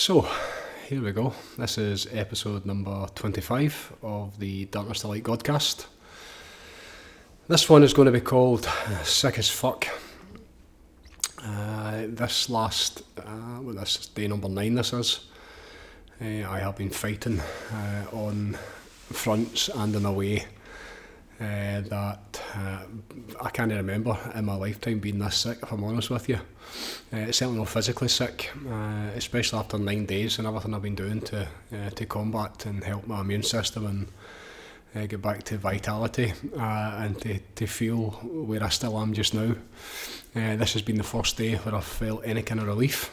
So, here we go. This is episode number 25 of the Darkness to Light Godcast. This one is going to be called Sick as Fuck. This is day number 9 this is. I have been fighting on fronts and in a way that I can't remember in my lifetime being this sick, if I'm honest with you. It's certainly not physically sick, especially after 9 days and everything I've been doing to combat and help my immune system and get back to vitality and to feel where I still am just now. This has been the first day where I've felt any kind of relief.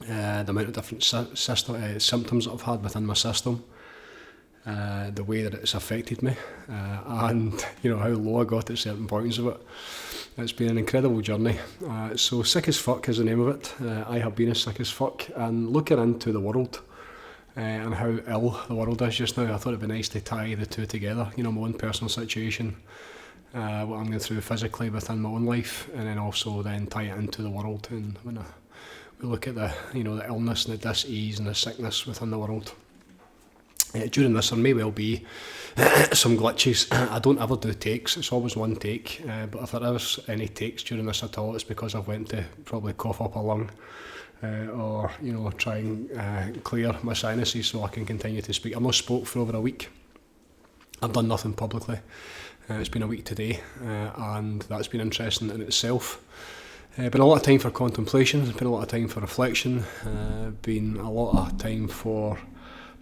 The amount of different symptoms that I've had within my system, the way that it's affected me, and how low I got at certain points of it. It's been an incredible journey. So Sick as Fuck is the name of it. I have been as sick as fuck, and looking into the world and how ill the world is just now, I thought it'd be nice to tie the two together. My own personal situation, what I'm going through physically within my own life, and then also then tie it into the world. And when we look at the the illness and the dis-ease and the sickness within the world. During this there may well be some glitches. I don't ever do takes, it's always one take, but if there is any takes during this at all, it's because I've went to probably cough up a lung or try and clear my sinuses so I can continue to speak. I've not spoke for over a week. I've done nothing publicly. It's been a week today, and that's been interesting in itself. Been a lot of time for contemplation, been a lot of time for reflection, been a lot of time for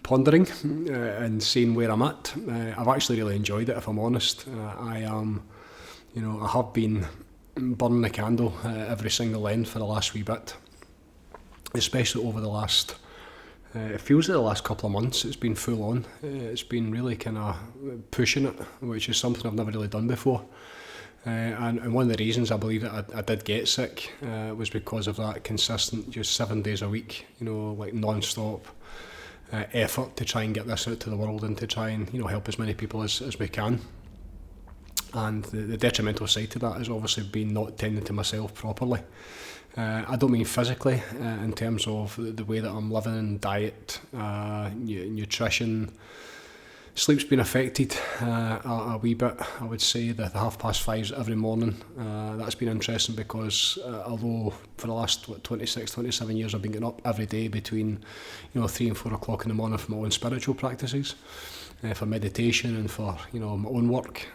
pondering and seeing where I'm at. I've actually really enjoyed it, if I'm honest. I have been burning the candle every single end for the last wee bit, especially over the last, it feels like the last couple of months. It's been full on. It's been really kind of pushing it, which is something I've never really done before. And one of the reasons I believe that I did get sick was because of that consistent, just 7 days a week, like non-stop effort to try and get this out to the world and to try and help as many people as we can. And the detrimental side to that has obviously been not tending to myself properly. I don't mean physically, in terms of the way that I'm living, diet, nutrition. Sleep's been affected a wee bit. I would say the 5:30 every morning. That's been interesting because although for the last 26, 27 years I've been getting up every day between 3 and 4 o'clock in the morning for my own spiritual practices, for meditation and for my own work.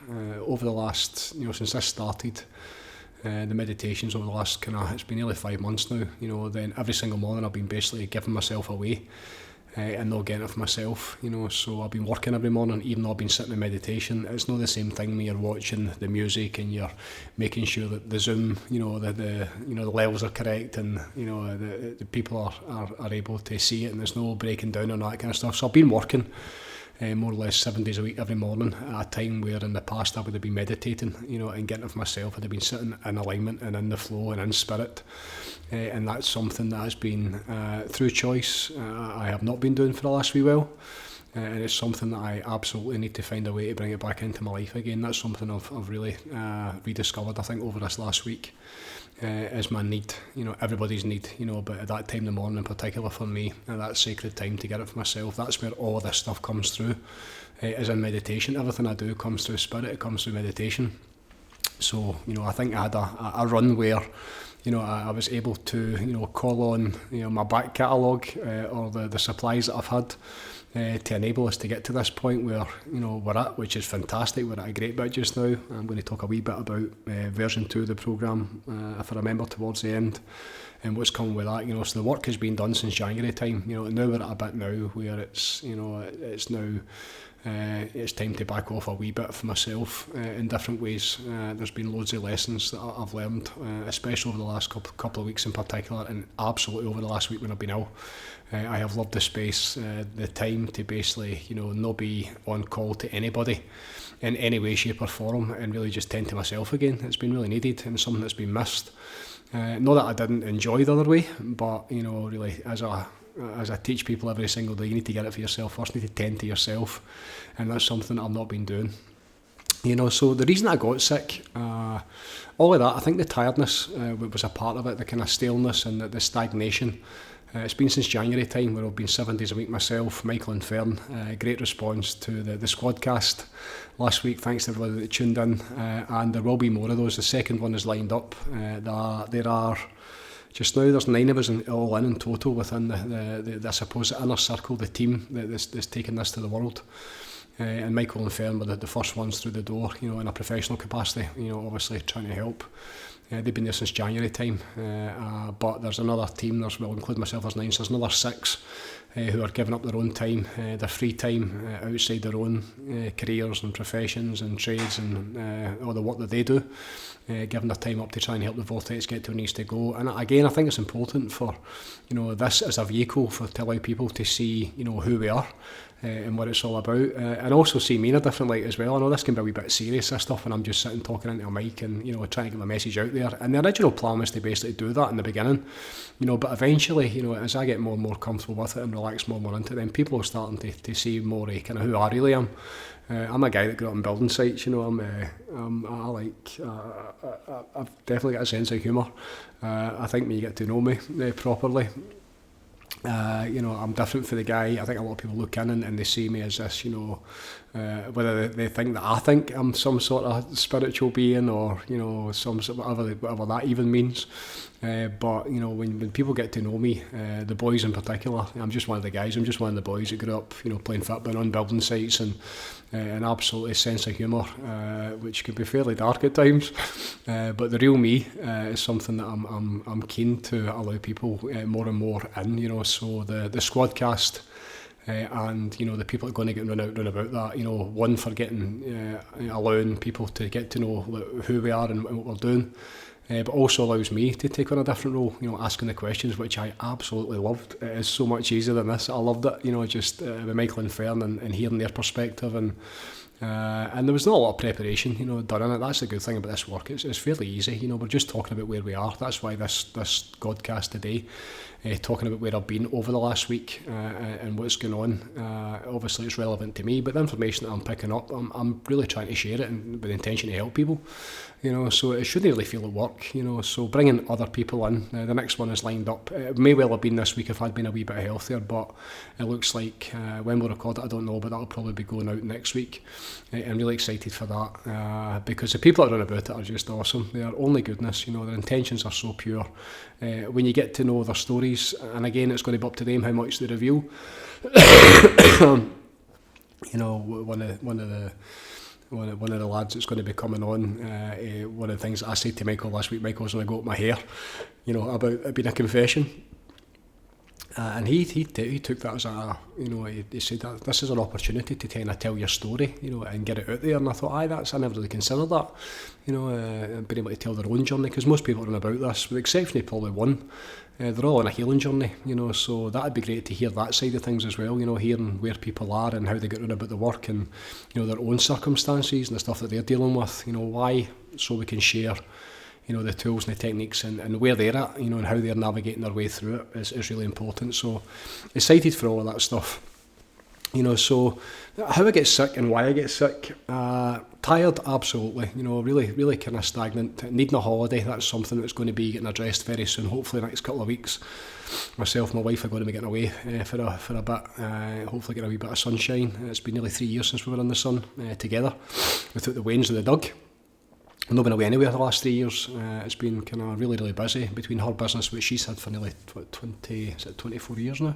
Over the last since this started, the meditations over the last it's been nearly 5 months now. Then every single morning I've been basically giving myself away. And not getting it for myself, so I've been working every morning, even though I've been sitting in meditation. It's not the same thing when you're watching the music and you're making sure that the zoom, the levels are correct, and the people are able to see it, and there's no breaking down and all that kind of stuff. So I've been working more or less 7 days a week every morning, at a time where in the past I would have been meditating, and getting it for myself. I'd have been sitting in alignment and in the flow and in spirit. And that's something that has been through choice I have not been doing for the last wee while, and it's something that I absolutely need to find a way to bring it back into my life again. That's something I've really rediscovered, I think, over this last week, is my need, everybody's need, but at that time in the morning in particular for me, that sacred time to get it for myself. That's where all of this stuff comes through, is in meditation. Everything I do comes through spirit, it comes through meditation. So I think I had a run where I was able to call on my back catalogue or the supplies that I've had to enable us to get to this point where we're at, which is fantastic. We're at a great bit just now. I'm going to talk a wee bit about version 2 of the programme, if I remember, towards the end, and what's coming with that. So the work has been done since January time. Now we're at a bit now where it's it's now it's time to back off a wee bit for myself in different ways. There's been loads of lessons that I've learned, especially over the last couple of weeks in particular, and absolutely over the last week when I've been ill. I have loved the space, the time to basically not be on call to anybody in any way, shape or form, and really just tend to myself again. It's been really needed and something that's been missed. Not that I didn't enjoy the other way, but really as I teach people every single day, you need to get it for yourself first, you need to tend to yourself, and that's something that I've not been doing. So the reason I got sick, all of that, I think the tiredness was a part of it, the kind of staleness and the stagnation It's been since January time, where I've been 7 days a week myself, Michael and Fern. Great response to the Squadcast last week. Thanks to everybody that tuned in. And there will be more of those. The second one is lined up. There are, just now, there's 9 of us all in total within the I suppose, the inner circle, the team that's taking this to the world. And Michael and Fern were the first ones through the door, in a professional capacity, obviously trying to help. They've been there since January time, but there's another team, we'll include myself as 9, so there's another 6 who are giving up their own time, their free time outside their own careers and professions and trades and all the work that they do, giving their time up to try and help the Vortex get to where it needs to go. And again, I think it's important for, this as a vehicle to allow people to see, who we are. And what it's all about, and also see me in a different light as well. I know this can be a wee bit serious, this stuff, when I'm just sitting talking into a mic and trying to get my message out there. And the original plan was to basically do that in the beginning, but eventually, as I get more and more comfortable with it and relax more and more into it, then people are starting to see more kind of who I really am. I'm a guy that grew up on building sites, I've definitely got a sense of humour. I think when you get to know me properly, I'm different for the guy. I think a lot of people look in and they see me as this, whether they think that I think I'm some sort of spiritual being or, some sort of whatever that even means. But, when people get to know me, the boys in particular, I'm just one of the guys. I'm just one of the boys that grew up, playing football on building sites and an absolute sense of humour, which can be fairly dark at times. But the real me is something that I'm keen to allow people more and more in, so the Squadcast, and the people that are going to get run about that, one for allowing people to get to know who we are and what we're doing, but also allows me to take on a different role, asking the questions, which I absolutely loved. It is so much easier than this. I loved it, just with Michael and Fern and hearing their perspective, and there was not a lot of preparation, done in it. That's the good thing about this work. It's fairly easy, we're just talking about where we are. That's why this podcast today, talking about where I've been over the last week and what's going on. Obviously, it's relevant to me, but the information that I'm picking up, I'm really trying to share it with the intention to help people. So it shouldn't really feel like work, so bringing other people in. The next one is lined up. It may well have been this week if I'd been a wee bit healthier, but it looks like when we'll record it, I don't know, but that'll probably be going out next week. I'm really excited for that because the people that run about it are just awesome. They are only goodness, their intentions are so pure. When you get to know their stories, and again, it's going to be up to them how much they reveal. One of the lads that's going to be coming on, one of the things I said to Michael last week, Michael's going to go up my hair, about it being a confession. And he took that as he said that this is an opportunity to kind of tell your story, and get it out there. And I thought, I never really considered that, being able to tell their own journey, because most people are on about this, with the exception of probably one. They're all on a healing journey, so that'd be great to hear that side of things as well, hearing where people are and how they get around about the work and, their own circumstances and the stuff that they're dealing with, why, so we can share, the tools and the techniques and where they're at, and how they're navigating their way through it is really important. So excited for all of that stuff. So how I get sick and why I get sick, tired, absolutely, really kind of stagnant, needing a holiday. That's something that's going to be getting addressed very soon, hopefully the next couple of weeks. Myself and my wife are going to be getting away for a bit, hopefully get a wee bit of sunshine. It's been nearly 3 years since we were in the sun together. We took the Wains and the Doug. I've not been away anywhere the last 3 years. It's been kind of really, really busy between her business, which she's had for nearly 24 years now.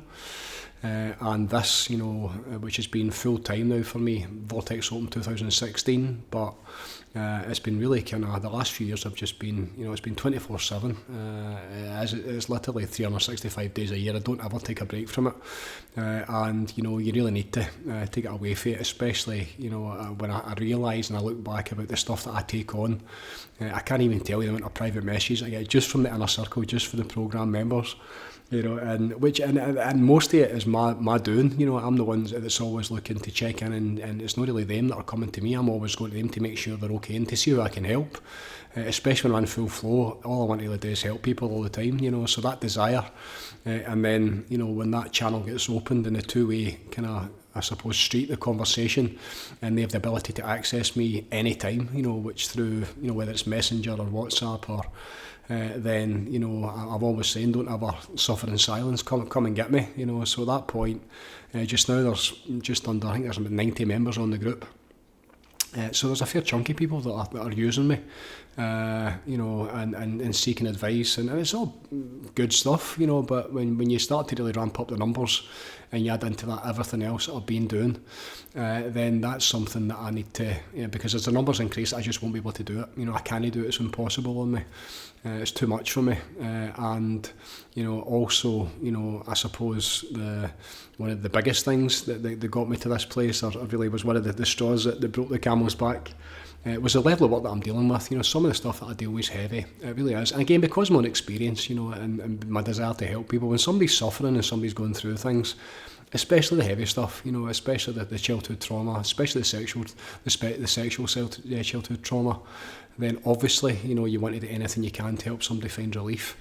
And this, which has been full time now for me. Vortex opened 2016, but it's been really kind of, the last few years have just been, it's been 24/7. It's literally 365 days a year. I don't ever take a break from it. And, you really need to get away from it, especially, when I realise and I look back about the stuff that I take on. I can't even tell you the amount of private messages I get just from the inner circle, just for the programme members. And most of it is my doing. I'm the one that's always looking to check in, and it's not really them that are coming to me. I'm always going to them to make sure they're okay and to see how I can help. Especially when I'm in full flow, all I want to really do is help people all the time. So that desire, and then when that channel gets opened in a two-way kind of, I suppose, street, the conversation, and they have the ability to access me anytime, which through, whether it's Messenger or WhatsApp or then, you know, I'm always saying, don't ever suffer in silence, come and get me, you know. So at that point, just now there's just under, I think there's about 90 members on the group. So there's a fair chunk of people that are using me, you know, and seeking advice, and it's all good stuff, you know, but when you start to really ramp up the numbers and you add into that everything else that I've been doing, then that's something that I need to, because as the numbers increase, I just won't be able to do it. You know, I can't do it, it's impossible on me. It's too much for me. And, you know, also, you know, I suppose one of the biggest things that got me to this place, or really was one of the straws that broke the camel's back, was the level of work that I'm dealing with. You know, some of the stuff that I deal with is heavy. It really is. And again, because of my own experience, you know, and my desire to help people, when somebody's suffering and somebody's going through things, especially the heavy stuff, you know, especially the childhood trauma, especially the sexual childhood trauma, then obviously, you know, you want to do anything you can to help somebody find relief.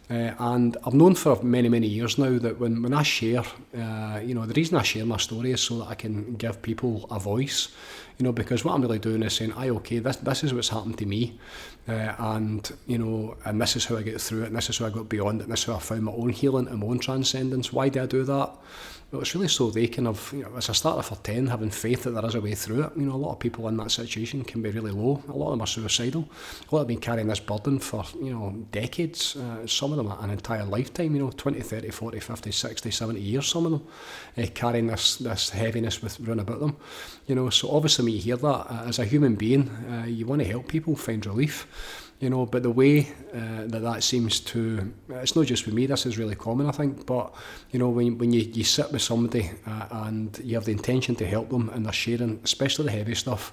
And I've known for many, many years now that when I share, you know, the reason I share my story is so that I can give people a voice, you know, because what I'm really doing is saying, okay, this is what's happened to me, and, you know, and this is how I get through it, and this is how I got beyond it, and this is how I found my own healing and my own transcendence. Why do I do that? Well, it's really so they can have, you know, as a starter for 10, having faith that there is a way through it. You know, a lot of people in that situation can be really low. A lot of them are suicidal. A lot have been carrying this burden for, you know, decades. Some of them an entire lifetime, you know, 20, 30, 40, 50, 60, 70 years, some of them, carrying this heaviness round about them. You know, so obviously when you hear that, as a human being, you want to help people find relief. You know, but the way that seems to, it's not just with me, this is really common, I think, but, you know, when you sit with somebody and you have the intention to help them and they're sharing, especially the heavy stuff,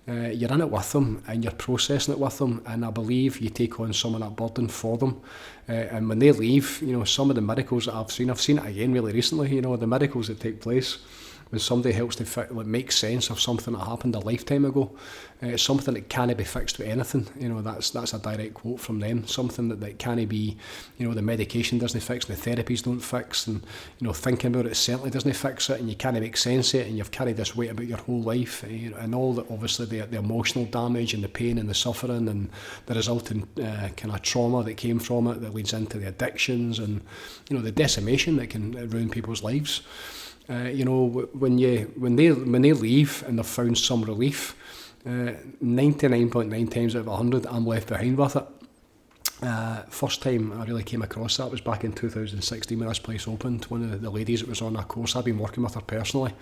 you're in it with them and you're processing it with them, and I believe you take on some of that burden for them, and when they leave, you know, some of the miracles that I've seen it again really recently, you know, the miracles that take place when somebody helps to make sense of something that happened a lifetime ago. It's something that can't be fixed with anything. You know, that's a direct quote from them. Something that can't be, you know, the medication doesn't fix, the therapies don't fix, and, you know, thinking about it certainly doesn't fix it, and you can't make sense of it, and you've carried this weight about your whole life, you know, and all the, obviously the emotional damage and the pain and the suffering and the resulting kind of trauma that came from it that leads into the addictions and, you know, the decimation that can ruin people's lives. You know, when they leave and they've found some relief, 99.9 times out of 100, I'm left behind with it. First time I really came across that was back in 2016 when this place opened. One of the ladies that was on that course, I've been working with her personally.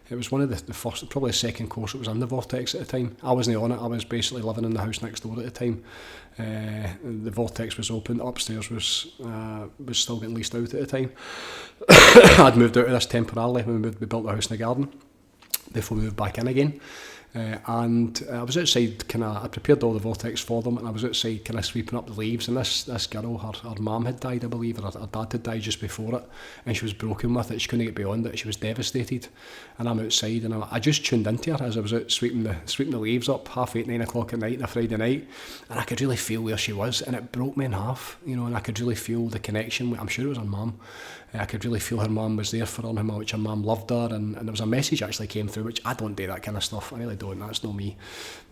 It was one of the first, probably the second course that was in the Vortex at the time. I wasn't on it, I was basically living in the house next door at the time. The Vortex was open, upstairs was still getting leased out at the time. I'd moved out of this temporarily when we built the house in the garden before we moved back in again. And I was outside, I prepared all the Vortex for them, and I was outside kind of sweeping up the leaves, and this girl, her mum had died, I believe, or her dad had died just before it, and she was broken with it, she couldn't get beyond it, she was devastated, and I'm outside, and I just tuned into her as I was out sweeping the leaves up, 8:30, 9 o'clock at night on a Friday night, and I could really feel where she was, and it broke me in half, you know, and I could really feel the connection, I'm sure it was her mum. I could really feel her mum was there for her, and which her mum loved her, and there was a message actually came through, which I don't do that kind of stuff, I really don't, that's not me,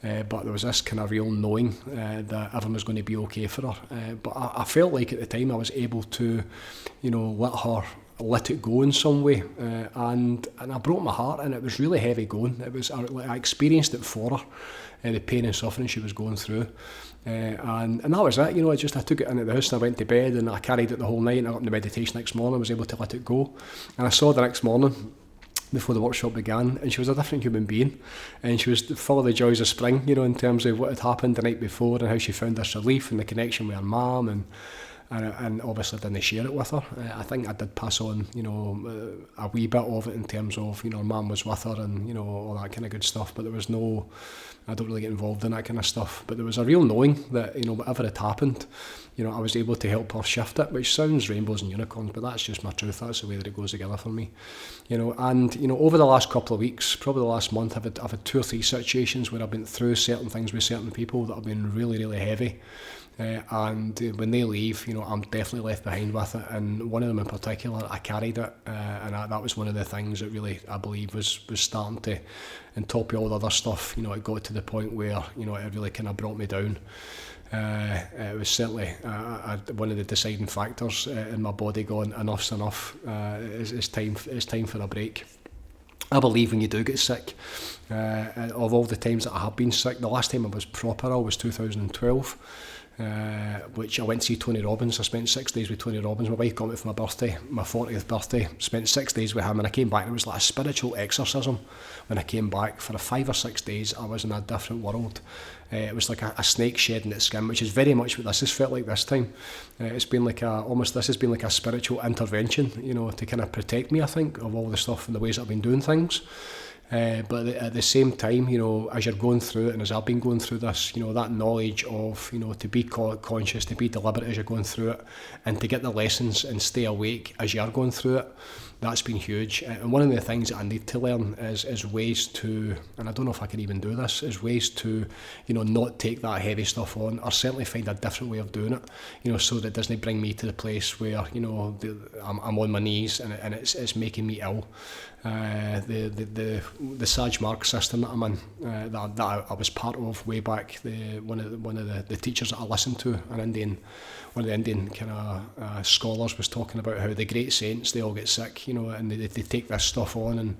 but there was this kind of real knowing that everything was going to be okay for her, but I felt like at the time I was able to, you know, let it go in some way, and I broke my heart, and it was really heavy going. It was I experienced it for her, the pain and suffering she was going through, and that was it. You know, I took it into the house and I went to bed and I carried it the whole night, and I got into meditation next morning. I was able to let it go, and I saw the next morning before the workshop began, and she was a different human being, and she was full of the joys of spring, you know, in terms of what had happened the night before and how she found this relief and the connection with her mum, and obviously didn't share it with her. I think I did pass on, you know, a wee bit of it in terms of, you know, her mum was with her and, you know, all that kind of good stuff, but there was no, I don't really get involved in that kind of stuff, but there was a real knowing that, you know, whatever had happened, you know, I was able to help her shift it, which sounds rainbows and unicorns, but that's just my truth. That's the way that it goes together for me, you know. And, you know, over the last couple of weeks, probably the last month, I've had 2 or 3 situations where I've been through certain things with certain people that have been really, really heavy. And when they leave, you know, I'm definitely left behind with it, and one of them in particular, I carried it, and that was one of the things that really, I believe, was starting to, on top of all the other stuff, you know, it got to the point where, you know, it really kind of brought me down. it was certainly one of the deciding factors in my body going, enough's enough, it's time for a break. I believe when you do get sick, of all the times that I have been sick, the last time I was proper ill was 2012, which I went to see Tony Robbins. I spent 6 days with Tony Robbins. My wife got me for my birthday, my 40th birthday. Spent 6 days with him, and I came back and it was like a spiritual exorcism. When I came back for 5 or 6 days, I was in a different world. It was like a snake shedding its skin, which is very much what this has felt like this time. It's been like this has been like a spiritual intervention, to kind of protect me, I think, of all the stuff and the ways I've been doing things. But at the same time, as you're going through it, and as I've been going through this, that knowledge of, to be conscious, to be deliberate as you're going through it, and to get the lessons and stay awake as you're going through it, that's been huge. And one of the things that I need to learn is ways to, and I don't know if I can even do this, is ways to, not take that heavy stuff on, or certainly find a different way of doing it, so that it doesn't bring me to the place where, I'm on my knees and it's making me ill. The Saj Mark system that I'm in, that I was part of way back, one of the teachers that I listened to, one of the Indian kind of scholars, was talking about how the great saints, they all get sick, and they take this stuff on,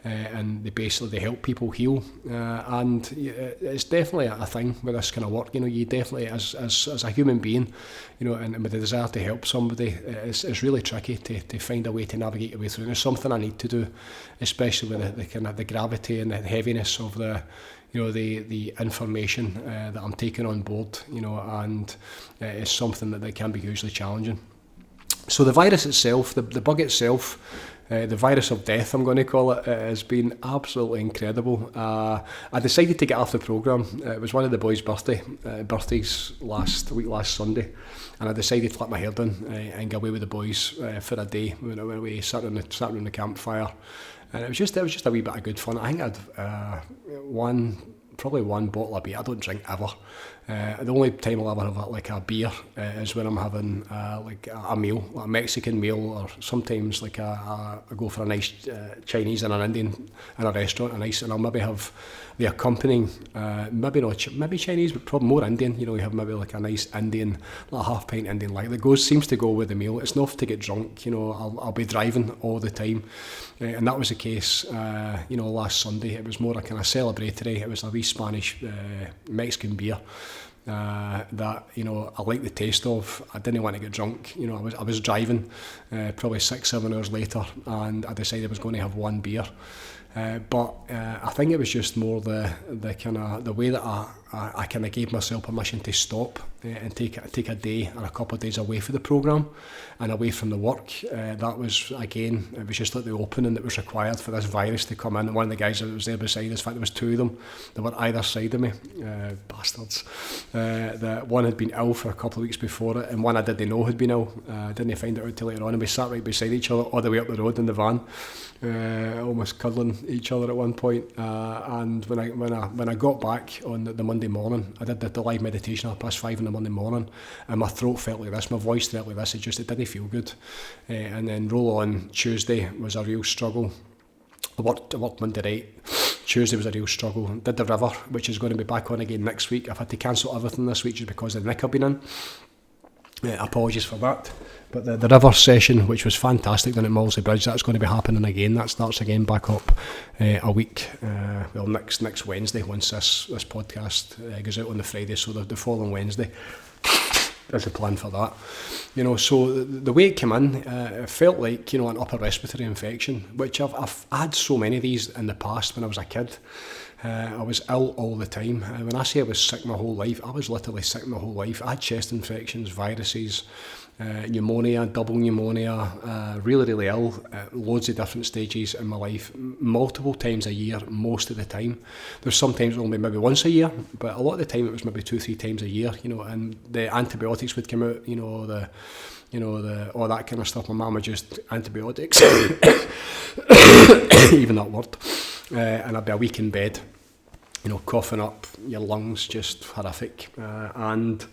and they help people heal, and it's definitely a thing with this kind of work. You definitely, as a human being, and with the desire to help somebody, it's really tricky to find a way to navigate your way through. And it's something I need to do, especially with the kind of the gravity and the heaviness of the information that I'm taking on board, and it's something that can be hugely challenging. So the virus itself, the bug itself, the virus of death, I'm going to call it, has been absolutely incredible. I decided to get off the programme. It was one of the boys' birthdays last Sunday, and I decided to let my hair down and go away with the boys for a day. We went away, sat around the campfire, and it was just a wee bit of good fun. I think I had probably one bottle of beer. I don't drink ever. The only time I'll ever have like a beer is when I'm having like a meal, like a Mexican meal, or sometimes like I go for a nice Chinese and an Indian in a restaurant, and I'll maybe have the accompanying, maybe Chinese, but probably more Indian. You have maybe like a nice Indian, like a half pint Indian light that seems to go with the meal. It's enough to get drunk. I'll be driving all the time, and that was the case. Last Sunday it was more a kind of celebratory. It was a wee Spanish Mexican beer. That I like the taste of. I didn't want to get drunk. I was driving probably 6-7 hours later, and I decided I was going to have one beer. But I think it was just more the kind of the way that I kind of gave myself permission to stop and take a day or a couple of days away from the programme and away from the work. That was, again, it was just like the opening that was required for this virus to come in. And one of the guys that was there beside us, in fact there was two of them, they were either side of me, bastards. One had been ill for a couple of weeks before it, and one I didn't know had been ill. I didn't find it out till later on, and we sat right beside each other all the way up the road in the van, almost cuddling each other at one point. And when I got back on the Monday morning, I did the live meditation at 5:30 in the Monday morning, and my throat felt like this, my voice felt like this. It didn't feel good. And then roll on Tuesday was a real struggle. I worked Monday night. Tuesday was a real struggle. Did the river, which is going to be back on again next week. I've had to cancel everything this week just because of the nick I've been in. Apologies for that. But the river session, which was fantastic down at Molesey Bridge, that's going to be happening again. That starts again back up a week. Next Wednesday, once this podcast goes out on the Friday, so the following Wednesday. There's a plan for that. So the way it came in, it felt like, an upper respiratory infection, which I've had so many of these in the past when I was a kid. I was ill all the time. When I say I was sick my whole life, I was literally sick my whole life. I had chest infections, viruses, pneumonia, double pneumonia, really ill, loads of different stages in my life, multiple times a year, most of the time. There's sometimes only maybe once a year, but a lot of the time it was maybe 2-3 times a year, and the antibiotics would come out, all that kind of stuff. My mum would just antibiotics, even that word, and I'd be a week in bed. coughing up your lungs, just horrific. And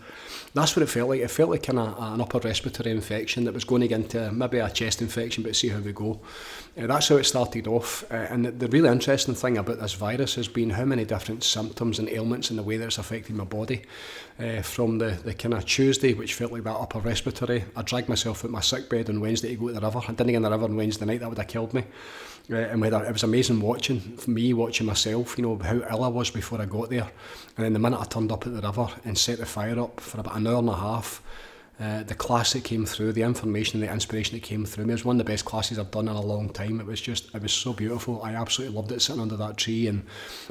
that's what it felt like. It felt like an upper respiratory infection that was going to get into maybe a chest infection, but see how we go. That's how it started off. And the really interesting thing about this virus has been how many different symptoms and ailments and the way that it's affected my body. From the kind of Tuesday, which felt like that upper respiratory, I dragged myself out my sick bed on Wednesday to go to the river. I didn't get in the river on Wednesday night, that would have killed me. And it was amazing watching myself, how ill I was before I got there. And then the minute I turned up at the river and set the fire up for about an hour and a half, the class that came through, the information, the inspiration that came through me, it was one of the best classes I've done in a long time. It was so beautiful. I absolutely loved it, sitting under that tree, and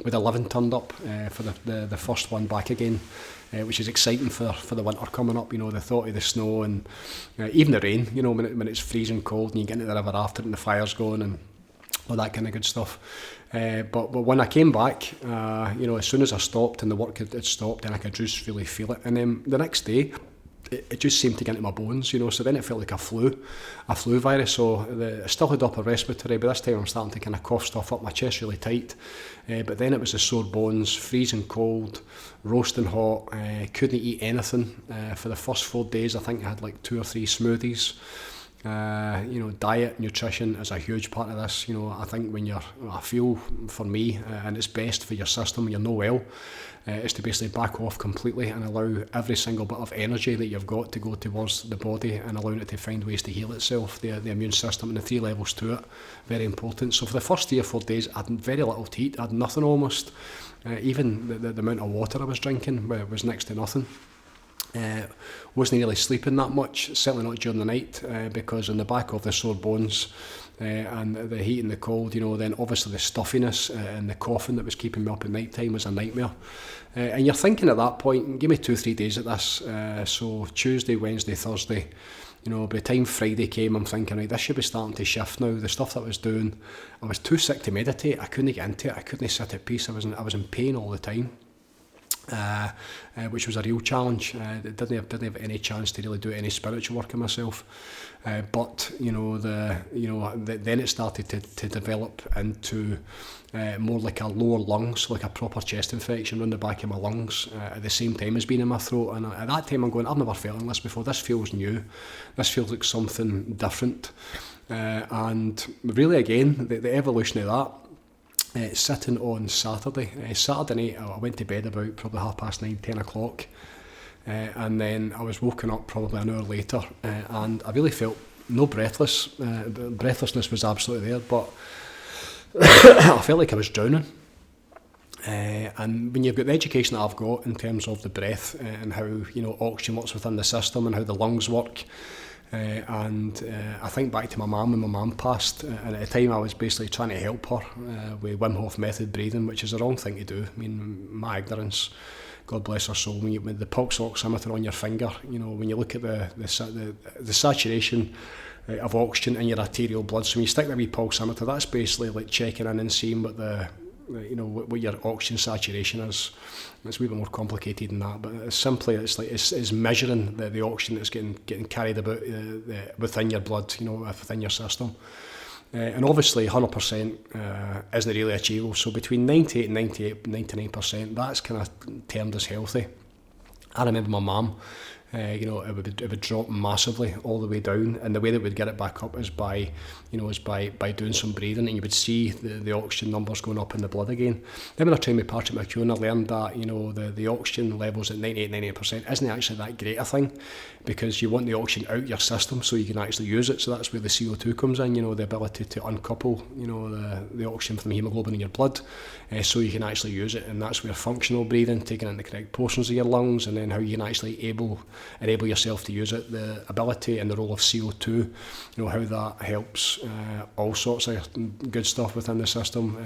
with 11 turned up for the first one back again. Which is exciting for the winter coming up, the thought of the snow and even the rain, when it's freezing cold and you get into the river after it and the fire's going and all that kind of good stuff. But when I came back, as soon as I stopped and the work had stopped, then I could just really feel it. And then the next day, it just seemed to get into my bones, so then it felt like a flu virus. So I still had upper respiratory, but this time I'm starting to kind of cough stuff up, my chest really tight. But then it was the sore bones, freezing cold, roasting hot, couldn't eat anything. For the first 4 days, I think I had like 2 or 3 smoothies. Diet, nutrition is a huge part of this. I think I feel for me, and it's best for your system when you're not well, is to basically back off completely and allow every single bit of energy that you've got to go towards the body and allowing it to find ways to heal itself, the immune system, and the 3 levels to it, very important. So for the first 3 or 4 days, I had very little to eat. I had nothing almost. Even the amount of water I was drinking was next to nothing. Wasn't really sleeping that much, certainly not during the night, because on the back of the sore bones and the heat and the cold, then obviously the stuffiness and the coughing that was keeping me up at night time was a nightmare. And you're thinking at that point, give me 2-3 days at this, so Tuesday, Wednesday, Thursday, by the time Friday came, I'm thinking, right, this should be starting to shift now. The stuff that I was doing, I was too sick to meditate, I couldn't get into it, I couldn't sit at peace, I was in pain all the time. Which was a real challenge. Didn't have any chance to really do any spiritual work on myself. But then it started to develop into more like a lower lungs, like a proper chest infection around the back of my lungs at the same time as being in my throat. And at that time I'm going, I've never felt this before. This feels new. This feels like something different. And really, again, the evolution of that. Sitting on Saturday night, I went to bed about probably 9:30, 10 o'clock, and then I was woken up probably an hour later, and I really felt no breathlessness was absolutely there, but I felt like I was drowning. And when you've got the education that I've got in terms of the breath and how oxygen works within the system and how the lungs work, I think back to my mum when my mum passed, and at the time I was basically trying to help her with Wim Hof method breathing, which is the wrong thing to do. I mean, my ignorance, God bless her soul, with the pulse oximeter on your finger, when you look at the saturation of oxygen in your arterial blood, so when you stick the wee pulsimeter, that's basically like checking in and seeing what your oxygen saturation is. It's a wee bit more complicated than that, but it's measuring the oxygen that's getting carried about within your blood, within your system. And obviously 100% isn't really achievable. So between 98 and 99%, that's kind of termed as healthy. I remember my mum, it would drop massively all the way down, and the way that we'd get it back up is by doing some breathing, and you would see the oxygen numbers going up in the blood again. Then when I trained with Patrick McFadyen, I learned that the oxygen levels at 98% isn't actually that great a thing, because you want the oxygen out your system so you can actually use it. So that's where the CO2 comes in, the ability to uncouple the oxygen from the hemoglobin in your blood, so you can actually use it. And that's where functional breathing, taking in the correct portions of your lungs, and then how you can actually enable yourself to use it, the ability and the role of CO2, how that helps all sorts of good stuff within the system,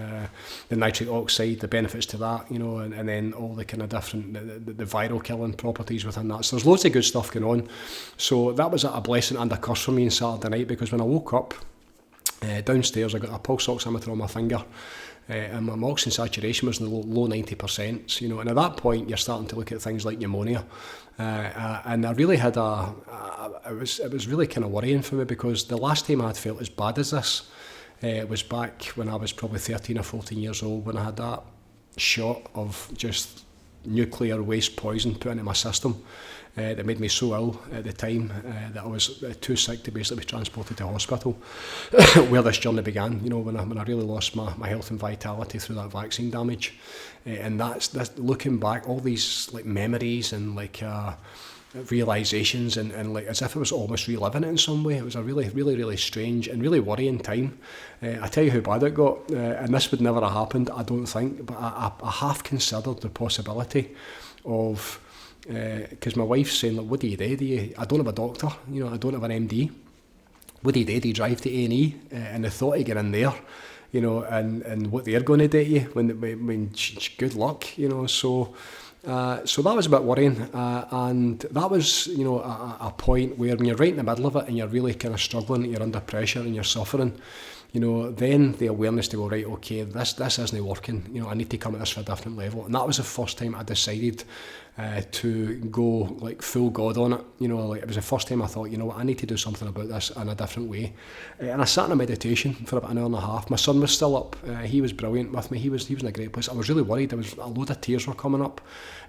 the nitric oxide, the benefits to that, and then all the kind of different, the viral killing properties within that. So there's loads of good stuff going on. So that was a blessing and a curse for me on Saturday night, because when I woke up downstairs, I got a pulse oximeter on my finger, and my oxygen saturation was in the low 90%, and at that point you're starting to look at things like pneumonia, and I really had it was really kind of worrying for me, because the last time I had felt as bad as this, it was back when I was probably 13 or 14 years old when I had that. shot of just nuclear waste poison put into my system that made me so ill at the time that I was too sick to basically be transported to hospital where this journey began, when I really lost my health and vitality through that vaccine damage. And that's looking back, all these like memories and like realizations and like as if it was almost reliving it in some way. It was a really, really, really strange and really worrying time. I tell you how bad it got, and this would never have happened, I don't think, but I half considered the possibility of, because my wife's saying, like, what do you do? I don't have a doctor, I don't have an MD. What do you do? Do you drive to A&E? And the thought of getting in there, and what they're going to do to you when good luck, so that was a bit worrying, and that was, a point where when you're right in the middle of it and you're really kind of struggling, you're under pressure and you're suffering, then the awareness to go, right, okay, this isn't working, I need to come at this for a different level. And that was the first time I decided to go like full God on it. Like it was the first time I thought, I need to do something about this in a different way. And I sat in a meditation for about an hour and a half. My son was still up. He was brilliant with me. He was in a great place. I was really worried. There was a load of tears were coming up,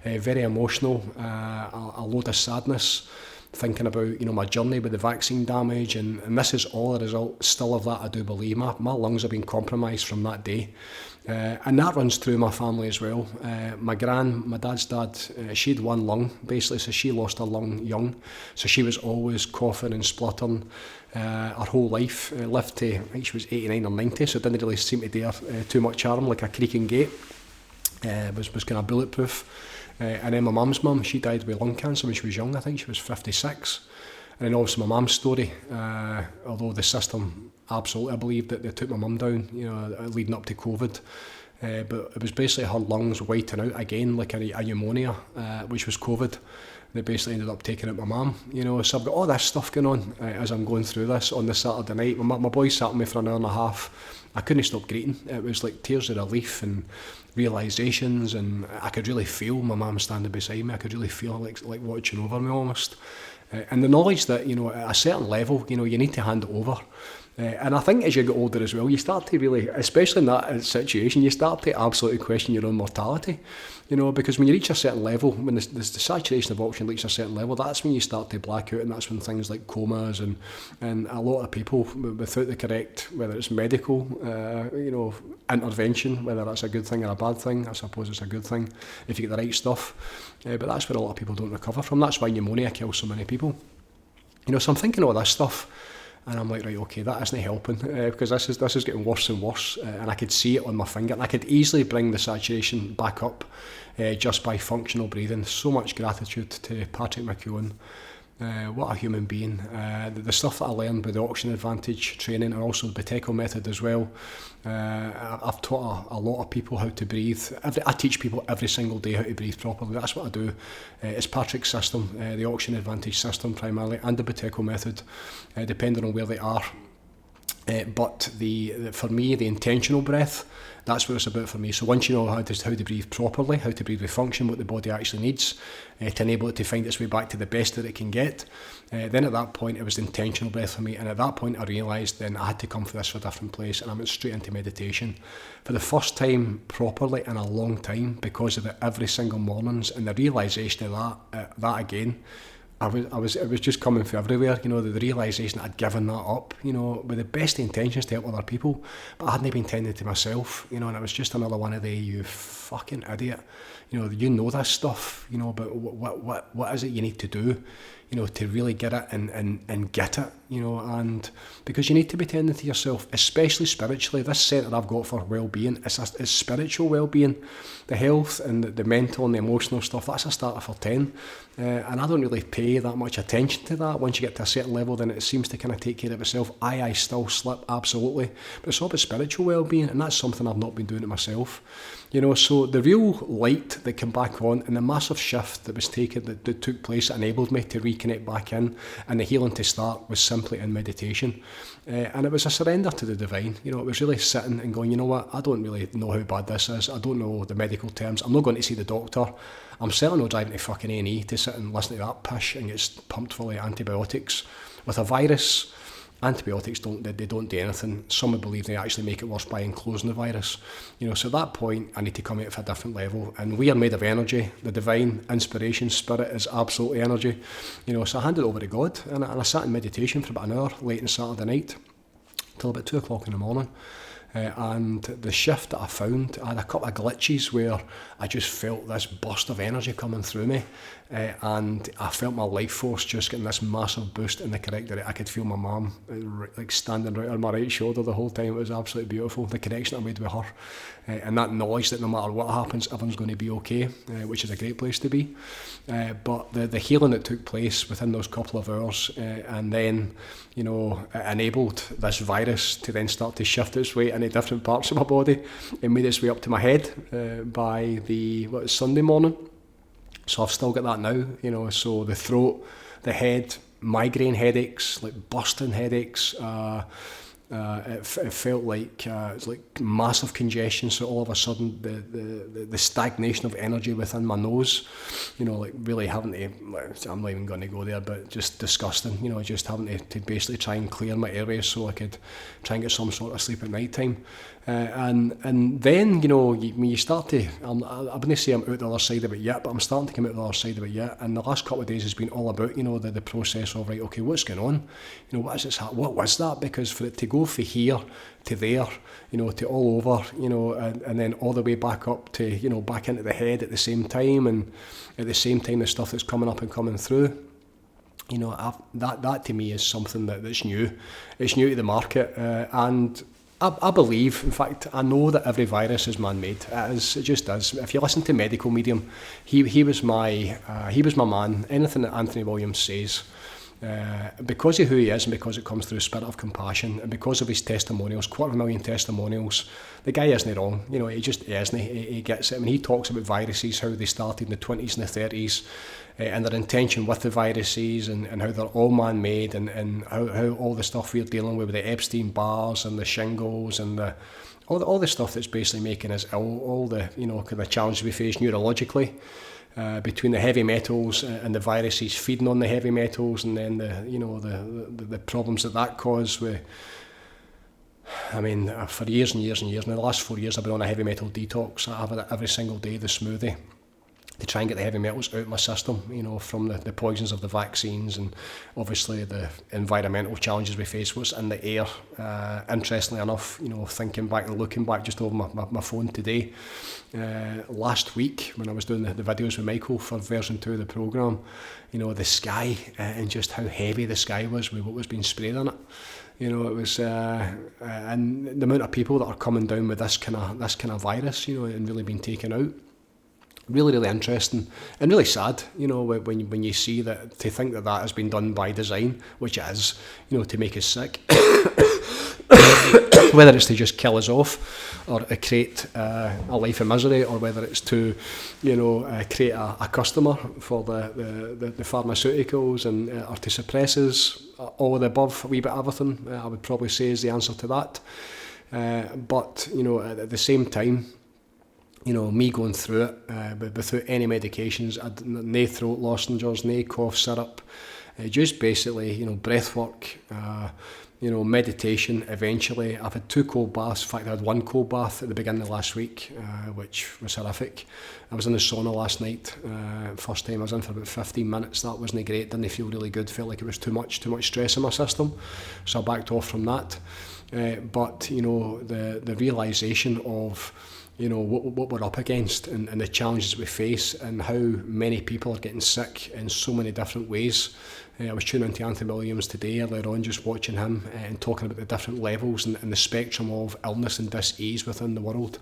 very emotional, a load of sadness, thinking about my journey with the vaccine damage, and this is all a result still of that. I do believe my lungs have been compromised from that day, and that runs through my family as well. My dad's dad, she had one lung basically, so she lost her lung young, so she was always coughing and spluttering her whole life. Lived to, I think she was 89 or 90, so it didn't really seem to do her too much harm, like a creaking gate. Was kind of bulletproof. And then my mum's mum, she died with lung cancer when she was young. I think she was 56. And then obviously my mum's story, although the system absolutely, I believe that they took my mum down, leading up to COVID. But it was basically her lungs whiting out again, like a pneumonia, which was COVID. They basically ended up taking out my mum, so I've got all this stuff going on as I'm going through this on the Saturday night. My boys sat with me for an hour and a half. I couldn't stop greeting. It was like tears of relief and realisations, and I could really feel my mum standing beside me. I could really feel like watching over me almost. And the knowledge that, at a certain level, you need to hand it over. And I think as you get older as well, you start to really, especially in that situation, you start to absolutely question your own mortality. Because when you reach a certain level, when the saturation of oxygen reaches a certain level, that's when you start to black out, and that's when things like comas and a lot of people without the correct, whether it's medical, intervention, whether that's a good thing or a bad thing. I suppose it's a good thing if you get the right stuff. But that's where a lot of people don't recover from. That's why pneumonia kills so many people. So I'm thinking all this stuff. And I'm like, right, okay, that isn't helping, because this is getting worse and worse, and I could see it on my finger, and I could easily bring the saturation back up just by functional breathing. So much gratitude to Patrick McFadyen. What a human being. The stuff that I learned with the Oxygen Advantage training, and also the Buteyko method as well. I've taught a lot of people how to breathe. I teach people every single day how to breathe properly. That's what I do. It's Patrick's system, the Oxygen Advantage system primarily, and the Buteyko method, depending on where they are. But for me, the intentional breath, that's what it's about for me. So once you know how to breathe properly, how to breathe with function, what the body actually needs, to enable it to find its way back to the best that it can get, then at that point it was intentional breath for me. And at that point I realised then I had to come for this for a different place, and I went straight into meditation for the first time properly in a long time, because of it every single mornings, and the realisation of that again. It was just coming from everywhere, the realisation that I'd given that up, with the best intentions to help other people, but I hadn't been tending to myself, and it was just another one of the, you fucking idiot, this stuff, but what is it you need to do, to really get it and get it, and because you need to be tending to yourself, especially spiritually. This centre I've got for well-being, it's spiritual well-being, the health and the mental and the emotional stuff, that's a starter for 10, and I don't really pay that much attention to that. Once you get to a certain level, then it seems to kind of take care of itself. I still slip, absolutely, but it's all about spiritual well-being, and that's something I've not been doing it myself. So the real light that came back on, and the massive shift that was taken, that took place, that enabled me to reconnect back in, and the healing to start, was simply in meditation. And it was a surrender to the divine. It was really sitting and going, what, I don't really know how bad this is. I don't know the medical terms. I'm not going to see the doctor. I'm certainly not driving to fucking A&E to sit and listen to that pish and get pumped full of antibiotics. With a virus, Antibiotics don't do anything. Some would believe they actually make it worse by enclosing the virus. So at that point, I need to come at it for a different level. And we are made of energy. The divine inspiration spirit is absolutely energy. So I handed it over to God, and I sat in meditation for about an hour late on Saturday night till about 2 o'clock in the morning. And the shift that I found, I had a couple of glitches where I just felt this burst of energy coming through me, and I felt my life force just getting this massive boost in the correct direction. I could feel my mum like standing right on my right shoulder the whole time. It was absolutely beautiful, the connection I made with her, and that knowledge that no matter what happens, everyone's going to be okay, which is a great place to be. But the healing that took place within those couple of hours, and then it enabled this virus to then start to shift its way into different parts of my body. It made its way up to my head by Sunday morning. So I've still got that now, so the throat, the head, migraine headaches, like bursting headaches, it felt like it was like massive congestion. So all of a sudden, the stagnation of energy within my nose, like really having to. I'm not even going to go there, but just disgusting. Just having to basically try and clear my airways so I could try and get some sort of sleep at night time. And then when you start to, I wouldn't say I'm out the other side of it yet, but I'm starting to come out the other side of it yet. And the last couple of days has been all about the process of right, okay, what's going on? What is this? What was that? Because for it to go from here to there, to all over, and then all the way back up to back into the head at the same time, and at the same time the stuff that's coming up and coming through. That to me is something that's new. It's new to the market, and I believe, in fact, I know that every virus is man-made. It just is. If you listen to Medical Medium, he was my man. Anything that Anthony Williams says, because of who he is and because it comes through a spirit of compassion and because of his testimonials, 250,000 testimonials, the guy isn't wrong. He just isn't. He gets it. I mean, he talks about viruses, how they started in the 20s and the 30s, and their intention with the viruses, and how they're all man-made, and how all the stuff we're dealing with the Epstein-Barrs and the shingles and all the stuff that's basically making us ill, all the kind of challenges we face neurologically, between the heavy metals and the viruses feeding on the heavy metals, and then the problems that cause with. I mean, for years and years and years, in the last 4 years I've been on a heavy metal detox. I have it every single day, the smoothie, to try and get the heavy metals out of my system, from the poisons of the vaccines and obviously the environmental challenges we face, what's in the air. Interestingly enough, thinking back and looking back just over my phone today, last week when I was doing the videos with Michael for version 2 of the programme, the sky and just how heavy the sky was with what was being sprayed on it. It was, and the amount of people that are coming down with this kind of virus, and really being taken out. Really, really interesting and really sad, when you see that, to think that has been done by design, which it is, to make us sick. Whether it's to just kill us off, or create a life of misery, or whether it's to, create a customer for the pharmaceuticals and or to suppress us, all of the above, a wee bit of everything, I would probably say is the answer to that. But at the same time, me going through it, but without any medications, no throat lozenges, no cough syrup, just basically, breath work, meditation. Eventually, I've had 2 cold baths. In fact, I had 1 cold bath at the beginning of last week, which was horrific. I was in the sauna last night. First time I was in for about 15 minutes. That wasn't great. Didn't feel really good. Felt like it was too much stress in my system. So I backed off from that. But the realisation of what we're up against and the challenges we face and how many people are getting sick in so many different ways. I was tuning into Anthony Williams today earlier on, just watching him and talking about the different levels and the spectrum of illness and dis-ease within the world,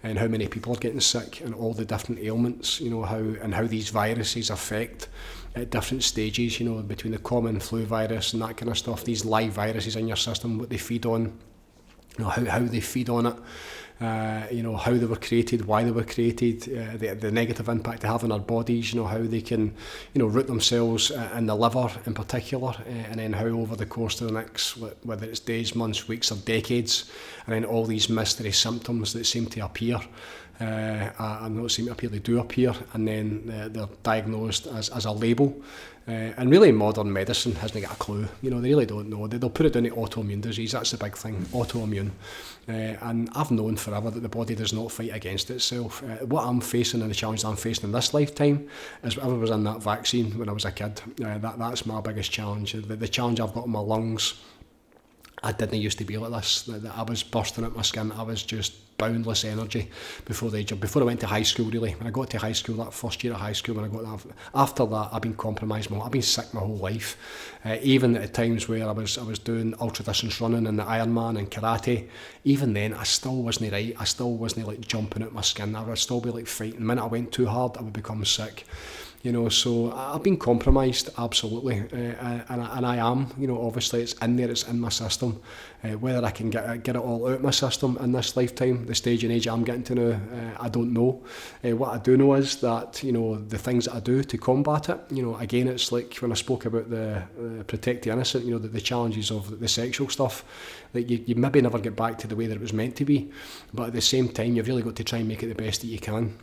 and how many people are getting sick and all the different ailments, how these viruses affect at different stages, between the common flu virus and that kind of stuff, these live viruses in your system, what they feed on, how they feed on it. How they were created, why they were created, the negative impact they have on our bodies, how they can, root themselves in the liver in particular, and then how over the course of the next, whether it's days, months, weeks or decades, and then all these mystery symptoms that seem to appear, and not seem to appear, they do appear, and then they're diagnosed as a label, And really modern medicine hasn't got a clue. They really don't know. They'll put it down to autoimmune disease. That's the big thing, autoimmune. And I've known forever that the body does not fight against itself. What I'm facing and the challenge I'm facing in this lifetime is whatever was in that vaccine when I was a kid. That's my biggest challenge. The challenge I've got in my lungs, I didn't used to be like this. I was bursting at my skin. I was just boundless energy before I went to high school, really. When I got to high school, that first year of high school, when I got that, after that, I've been compromised. I've been sick my whole life. Even at times where I was doing ultra distance running and the Ironman and karate, even then, I still wasn't right. I still wasn't like jumping at my skin. I would still be like fighting. The minute I went too hard, I would become sick. So I've been compromised, absolutely, and I am, obviously it's in there, it's in my system. Whether I can get it all out of my system in this lifetime, the stage and age I'm getting to now, I don't know. What I do know is that, the things that I do to combat it, again, it's like when I spoke about the protect the innocent, the challenges of the sexual stuff, that you maybe never get back to the way that it was meant to be, but at the same time, you've really got to try and make it the best that you can.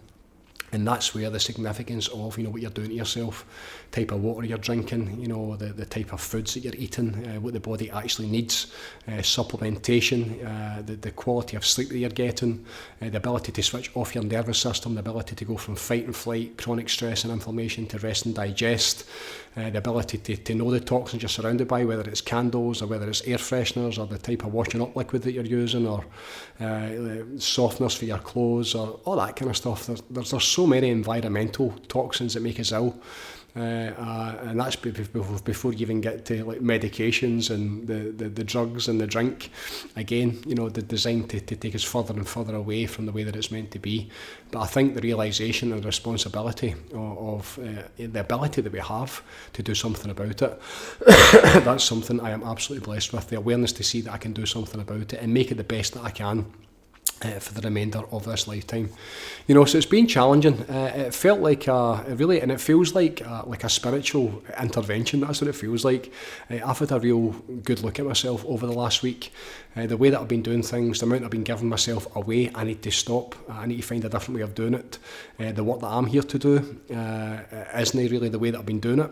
And that's where the significance of, what you're doing to yourself, type of water you're drinking, the type of foods that you're eating, what the body actually needs, supplementation, the quality of sleep that you're getting, the ability to switch off your nervous system, the ability to go from fight and flight, chronic stress and inflammation to rest and digest, the ability to know the toxins you're surrounded by, whether it's candles or whether it's air fresheners or the type of washing up liquid that you're using, or softeners for your clothes, or all that kind of stuff. There's so many environmental toxins that make us ill, and that's before you even get to like medications and the drugs and the drink. Again, they're designed to take us further and further away from the way that it's meant to be. But I think the realisation and responsibility of the ability that we have to do something about it, that's something I am absolutely blessed with. The awareness to see that I can do something about it and make it the best that I can. For the remainder of this lifetime, so it's been challenging. It felt like and it feels like a spiritual intervention. That's what it feels like. I've had a real good look at myself over the last week. The way that I've been doing things, the amount I've been giving myself away, I need to stop. I need to find a different way of doing it. The work that I'm here to do isn't really the way that I've been doing it.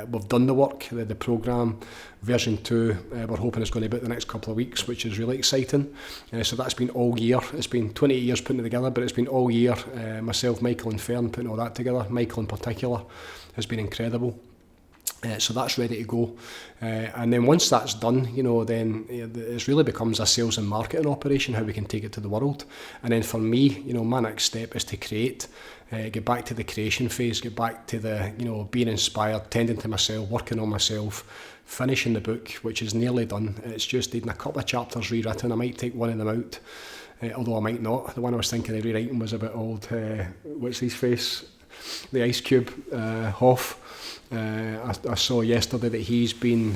We've done the work, the programme, version 2, we're hoping it's going to be out the next couple of weeks, which is really exciting. So that's been all year. It's been 28 years putting it together, but it's been all year. Myself, Michael and Fern putting all that together. Michael in particular has been incredible. So that's ready to go. And then once that's done, then it really becomes a sales and marketing operation, how we can take it to the world. And then for me, my next step is to create, get back to the creation phase, get back to the, being inspired, tending to myself, working on myself, finishing the book, which is nearly done. It's just needing a couple of chapters rewritten. I might take one of them out, although I might not. The one I was thinking of rewriting was about old, what's his face? The Ice Cube, Hoff. I saw yesterday that he's been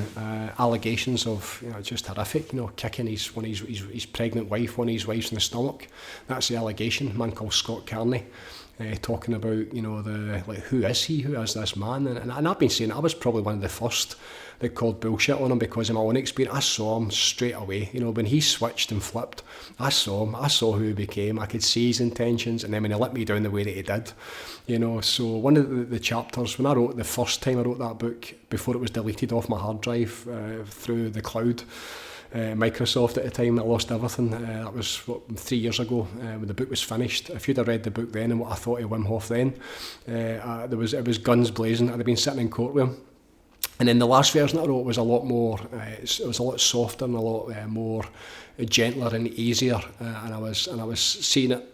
allegations of just horrific, kicking his pregnant wife, one of his wives in the stomach. That's the allegation. A man called Scott Carney, talking about who is he? Who is this man? And I've been saying I was probably one of the first that called bullshit on him because of my own experience. I saw him straight away. When he switched and flipped, I saw him. I saw who he became. I could see his intentions, and then when he let me down the way that he did, So one of the chapters, when I wrote the first time I wrote that book, before it was deleted off my hard drive through the cloud, Microsoft at the time, I lost everything. That was 3 years ago when the book was finished. If you'd have read the book then and what I thought of Wim Hof then, it was guns blazing. I'd have been sitting in court with him. And then the last version I wrote was a lot more, it was a lot softer and a lot more gentler and easier, and I was seeing it,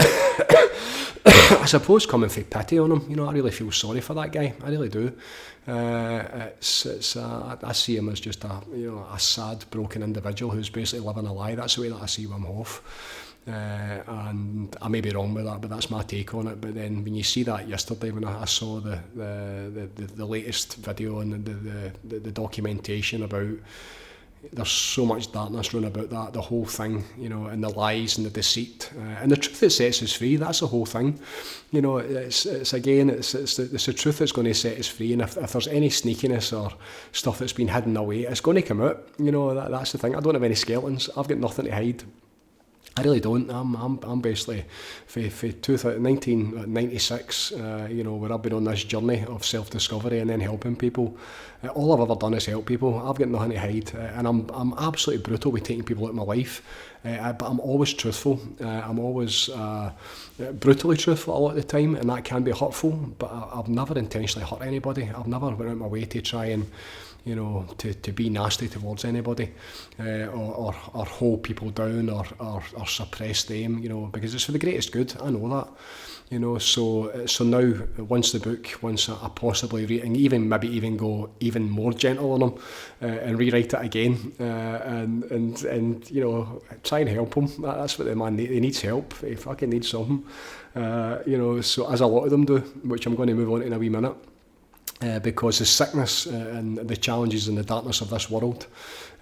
I suppose, coming for pity on him. I really feel sorry for that guy, I really do. I see him as just a sad, broken individual who's basically living a lie. That's the way that I see Wim Hof. And I may be wrong with that, but that's my take on it. But then when you see that yesterday, when I saw the latest video and the documentation about, there's so much darkness running about that, the whole thing, and the lies and the deceit, and the truth that sets us free. That's the whole thing. It's the truth that's going to set us free. And if there's any sneakiness or stuff that's been hidden away, it's going to come out. That's the thing. I don't have any skeletons. I've got nothing to hide. I really don't. I'm basically for 1996, where I've been on this journey of self-discovery and then helping people. All I've ever done is help people. I've got nothing to hide, and I'm absolutely brutal with taking people out of my life. But I'm always truthful. I'm always brutally truthful a lot of the time, and that can be hurtful. But I've never intentionally hurt anybody. I've never went out my way to try and to be nasty towards anybody, or hold people down, or suppress them, because it's for the greatest good. I know that, so now, once I possibly read, and maybe even go even more gentle on them, and rewrite it again, and try and help them. That's what the man needs. He needs help. He fucking needs something, so as a lot of them do, which I'm going to move on to in a wee minute. Because the sickness and the challenges and the darkness of this world,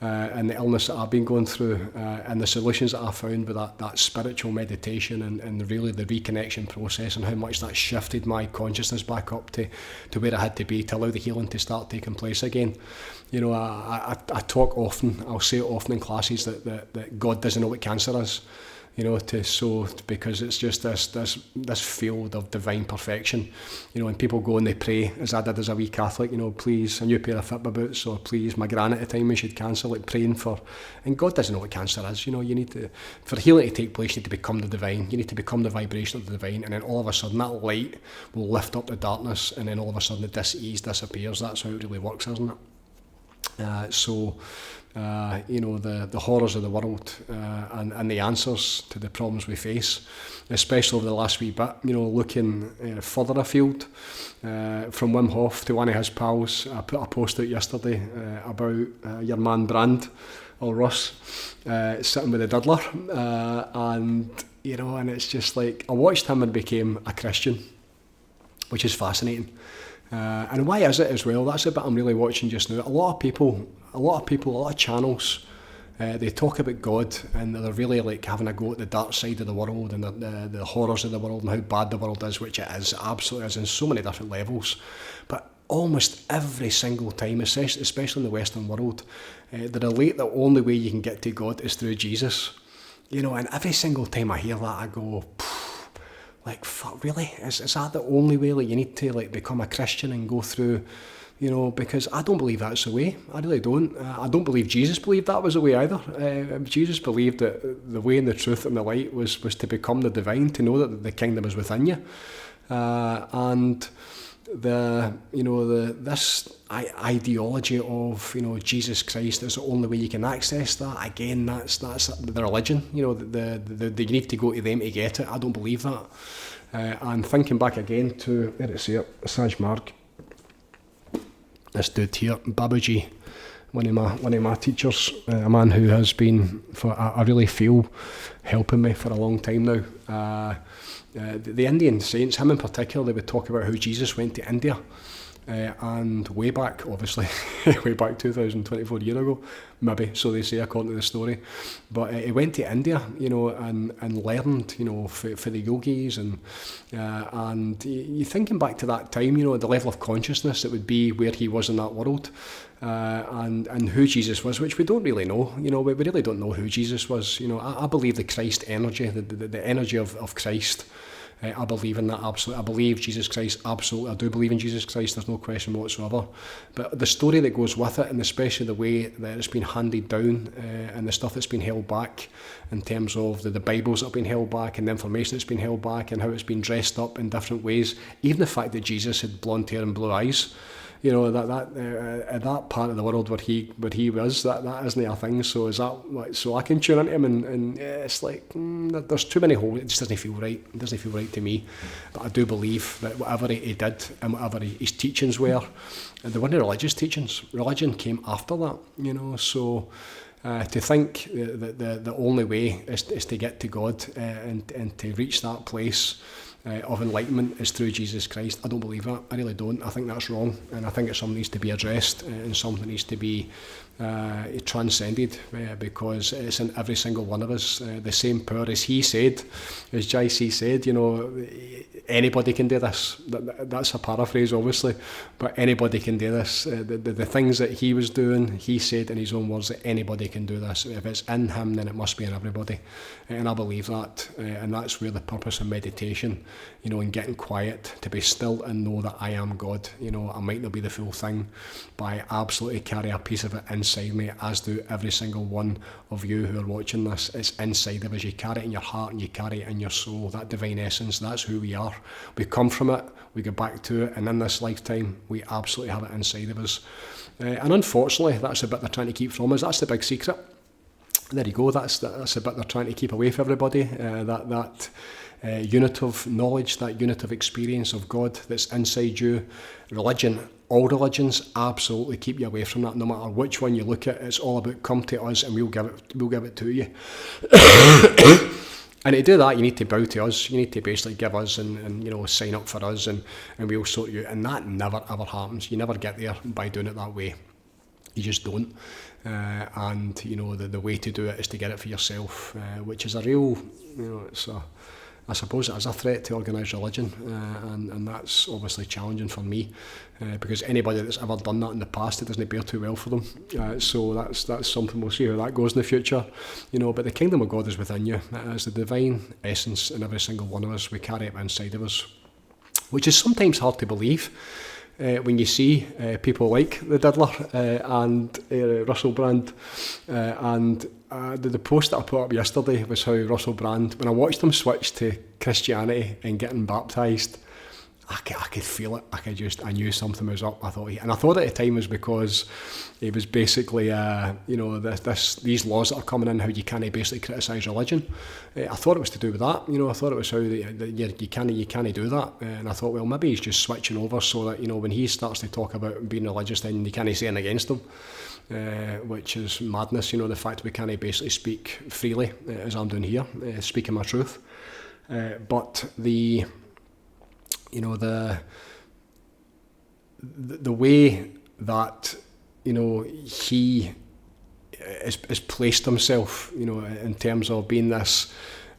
and the illness that I've been going through, and the solutions that I found with that spiritual meditation and really the reconnection process, and how much that shifted my consciousness back up to where I had to be to allow the healing to start taking place again. I talk often, I'll say it often in classes that God doesn't know what cancer is. Because it's just this field of divine perfection, and people go and they pray, as I did as a wee Catholic, please, a new pair of Fitbit boots, or please, my gran at the time, we should cancel, praying for, and God doesn't know what cancer is. You need to, for healing to take place, you need to become the divine, you need to become the vibration of the divine, and then all of a sudden that light will lift up the darkness, and then all of a sudden the dis-ease disappears. That's how it really works, isn't it? The horrors of the world, and the answers to the problems we face, especially over the last wee bit, looking further afield, from Wim Hof to one of his pals. I put a post out yesterday about your man Brand, or Russ, sitting with the diddler, and it's just like, I watched him and became a Christian, which is fascinating. And why is it as well? That's the bit I'm really watching just now. A lot of people, a lot of channels, they talk about God, and they're really like having a go at the dark side of the world, and the horrors of the world, and how bad the world is, which it is, absolutely is, in so many different levels. But almost every single time, especially in the Western world, they relate the only way you can get to God is through Jesus. And every single time I hear that, I go, like, fuck, really? Is that the only way? Like, you need to become a Christian and go through, because I don't believe that's the way. I really don't. I don't believe Jesus believed that was the way either. Jesus believed that the way and the truth and the light was to become the divine, to know that the kingdom is within you, and this ideology of Jesus Christ is the only way you can access that. Again, that's the religion. You need to go to them to get it. I don't believe that. And thinking back again to, where is it? Saj Marg. This dude here, Babaji, one of my teachers, a man who has been, I really feel, helping me for a long time now. The Indian saints, him in particular, they would talk about how Jesus went to India, and way back, obviously, way back 2024 years ago, maybe, so they say according to the story, but he went to India, and learned, for the yogis, and you thinking back to that time, the level of consciousness that would be where he was in that world, and who Jesus was, which we don't really know. We really don't know who Jesus was. I believe the Christ energy, the energy of Christ. I believe in that absolutely. I believe Jesus Christ, absolutely. I do believe in Jesus Christ, there's no question whatsoever. But the story that goes with it, and especially the way that it's been handed down, and the stuff that's been held back in terms of the Bibles that have been held back, and the information that's been held back, and how it's been dressed up in different ways. Even the fact that Jesus had blonde hair and blue eyes, that part of the world where he was, that isn't a thing. So is that so I can tune into him, and it's like there's too many holes. It just doesn't feel right. It doesn't feel right to me. But I do believe that whatever he did and whatever his teachings were, they weren't religious teachings. Religion came after that. So. To think that the only way is to get to God, and to reach that place, of enlightenment is through Jesus Christ. I don't believe that. I really don't. I think that's wrong, and I think it's something that needs to be addressed, and something that needs to be transcended, because it's in every single one of us. The same power, as he said, as JC said, you know, anybody can do this. That's a paraphrase, obviously, but anybody can do this. The things that he was doing, he said in his own words that anybody can do this. If it's in him, then it must be in everybody, and I believe that, and that's where the purpose of meditation, you know, and getting quiet, to be still and know that I am God. You know, I might not be the full thing, but I absolutely carry a piece of it inside me, as do every single one of you who are watching this. It's inside of us. You carry it in your heart and you carry it in your soul. That divine essence, that's who we are. We come from it, we go back to it, and in this lifetime we absolutely have it inside of us. And unfortunately, that's the bit they're trying to keep from us. That's the big secret. There you go. That's the bit they're trying to keep away from everybody. That unit of knowledge, that unit of experience of God that's inside you. Religion, all religions absolutely keep you away from that. No matter which one you look at, it's all about come to us and we'll give it to you. And to do that, you need to bow to us. You need to basically give us and you know, sign up for us, and we'll sort you. And that never ever happens. You never get there by doing it that way. You just don't. And you know, the way to do it is to get it for yourself, which is a real, you know, it's a, I suppose it is a threat to organised religion, and that's obviously challenging for me, because anybody that's ever done that in the past, it doesn't bear too well for them. So that's something, we'll see how that goes in the future, you know. But the kingdom of God is within you. It is the divine essence in every single one of us. We carry it inside of us, which is sometimes hard to believe. When you see people like the Diddler and Russell Brand, and the post that I put up yesterday was how Russell Brand, when I watched him switch to Christianity and getting baptised, I could feel it. I knew something was up. I thought at the time was because it was basically, you know, these laws that are coming in, how you can't basically criticise religion. I thought it was to do with that. You know, I thought it was how you can't do that. And I thought, well, maybe he's just switching over so that, you know, when he starts to talk about being religious, then you can't say anything against him. Which is madness. You know, the fact we can't basically speak freely, as I'm doing here, speaking my truth. But you know, the way that, you know, he has placed himself, you know, in terms of being this,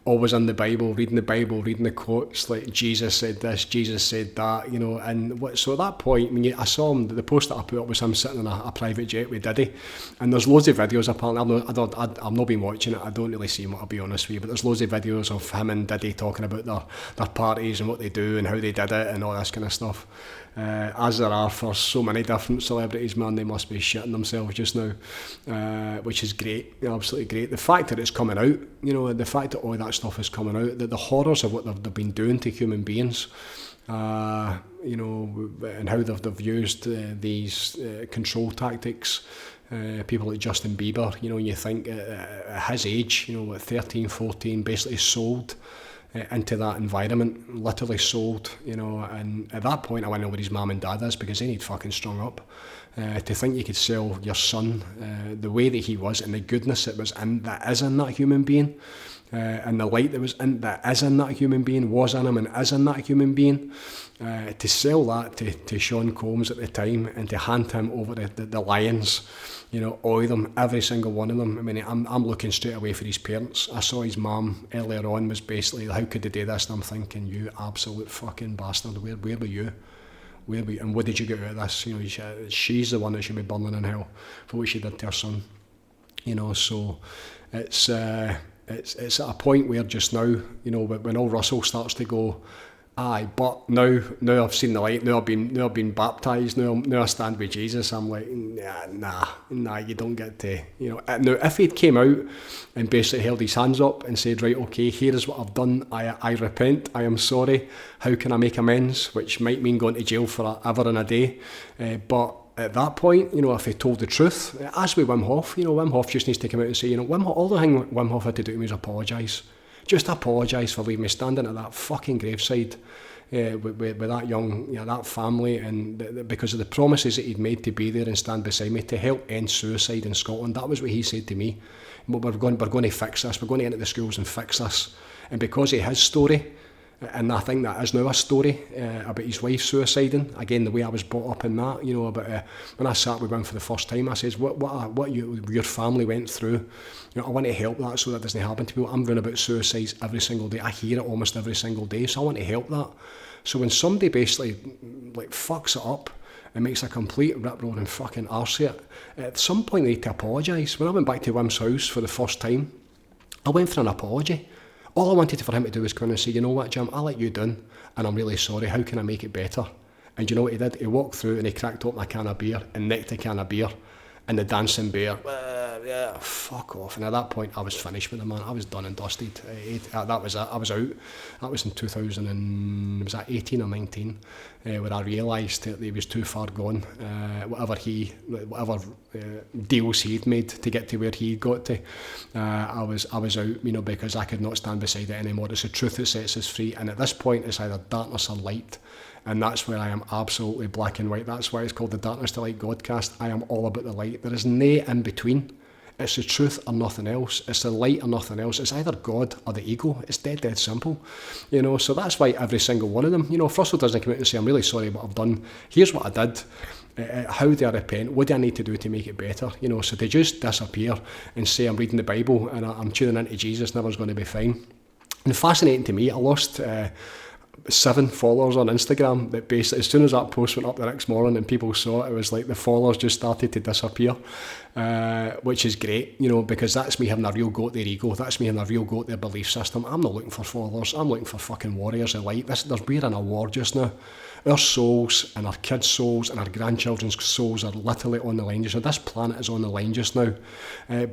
always in the Bible, reading the quotes, like Jesus said this, Jesus said that, you know. And so at that point, when I saw him, the post that I put up was him sitting in a private jet with Diddy, and there's loads of videos. Apparently, I've not been watching it. I don't really see him, I'll be honest with you, but there's loads of videos of him and Diddy talking about their parties and what they do and how they did it and all this kind of stuff. As there are for so many different celebrities, man, they must be shitting themselves just now, which is great, absolutely great. The fact that it's coming out, you know, the fact that all that stuff is coming out, that the horrors of what they've been doing to human beings, you know, and how they've used these control tactics. People like Justin Bieber, you know, and you think at his age, you know, at 13, 14, basically sold into that environment, literally sold, you know. And at that point I want to know where his mum and dad is, because they need fucking strung up. To think you could sell your son the way that he was, and the goodness that is in that human being, and the light that is in that human being, was in him and is in that human being, to sell that to Sean Combs at the time, and to hand him over the lions, you know, all of them, every single one of them. I mean, I'm looking straight away for his parents. I saw his mum earlier on was basically, how could they do this? And I'm thinking, you absolute fucking bastard, where were you? And what did you get out of this? You know, she's the one that should be burning in hell for what she did to her son. You know, so it's at a point where just now, you know, when all Russell starts to go, aye, but now I've seen the light, now I've been baptised, now I stand with Jesus, I'm like, nah, you don't get to, you know. Now, if he'd came out and basically held his hands up and said, right, okay, here is what I've done, I repent, I am sorry, how can I make amends, which might mean going to jail for ever and a day, but at that point, you know, if he told the truth, as with Wim Hof, you know, Wim Hof just needs to come out and say, you know, all the thing Wim Hof had to do to me was apologise. Just apologise for leaving me standing at that fucking graveside with that young, you know, that family, and because of the promises that he'd made to be there and stand beside me to help end suicide in Scotland. That was what he said to me. But we're going to fix this. We're going to get into the schools and fix this. And because of his story, And I think that is now a story about his wife suiciding. Again, the way I was brought up in that, you know, about when I sat with him for the first time, I says, what your family went through, you know, I want to help that so that doesn't happen to people. I'm running about suicides every single day. I hear it almost every single day, so I want to help that. So when somebody basically like fucks it up and makes a complete rip-roaring fucking arse of it, at some point they need to apologise. When I went back to Wim's house for the first time, I went for an apology. All I wanted for him to do was come in and say, you know what, Jim, I let you down and I'm really sorry, how can I make it better? And you know what he did? He walked through and he cracked open a can of beer and nicked a can of beer, and the dancing bear, yeah, fuck off. And at that point I was finished with the man. I was done and dusted. That was it. I was out. That was in 2018 or 19 where I realised that he was too far gone. Whatever deals he'd made to get to where he got to, I was out, you know, because I could not stand beside it anymore. It's the truth that sets us free, and at this point it's either darkness or light. And that's where I am absolutely black and white. That's why it's called the Darkness to Light Godcast. I am all about the light. There is nae in between. It's the truth or nothing else. It's the light or nothing else. It's either God or the ego. It's dead simple. You know, so that's why every single one of them, you know, if Russell doesn't come out and say, I'm really sorry what I've done, here's what I did, how do I repent, what do I need to do to make it better? You know, so to just disappear and say I'm reading the Bible and I'm tuning into Jesus and everyone's going to be fine. And fascinating to me, I lost 7 followers on Instagram that basically, as soon as that post went up the next morning and people saw it, it was like the followers just started to disappear, which is great, you know, because that's me having a real go at their ego. That's me having a real go at their belief system. I'm not looking for followers. I'm looking for fucking warriors of light. We're in a war just now. Our souls and our kids' souls and our grandchildren's souls are literally on the line just now. This planet is on the line just now.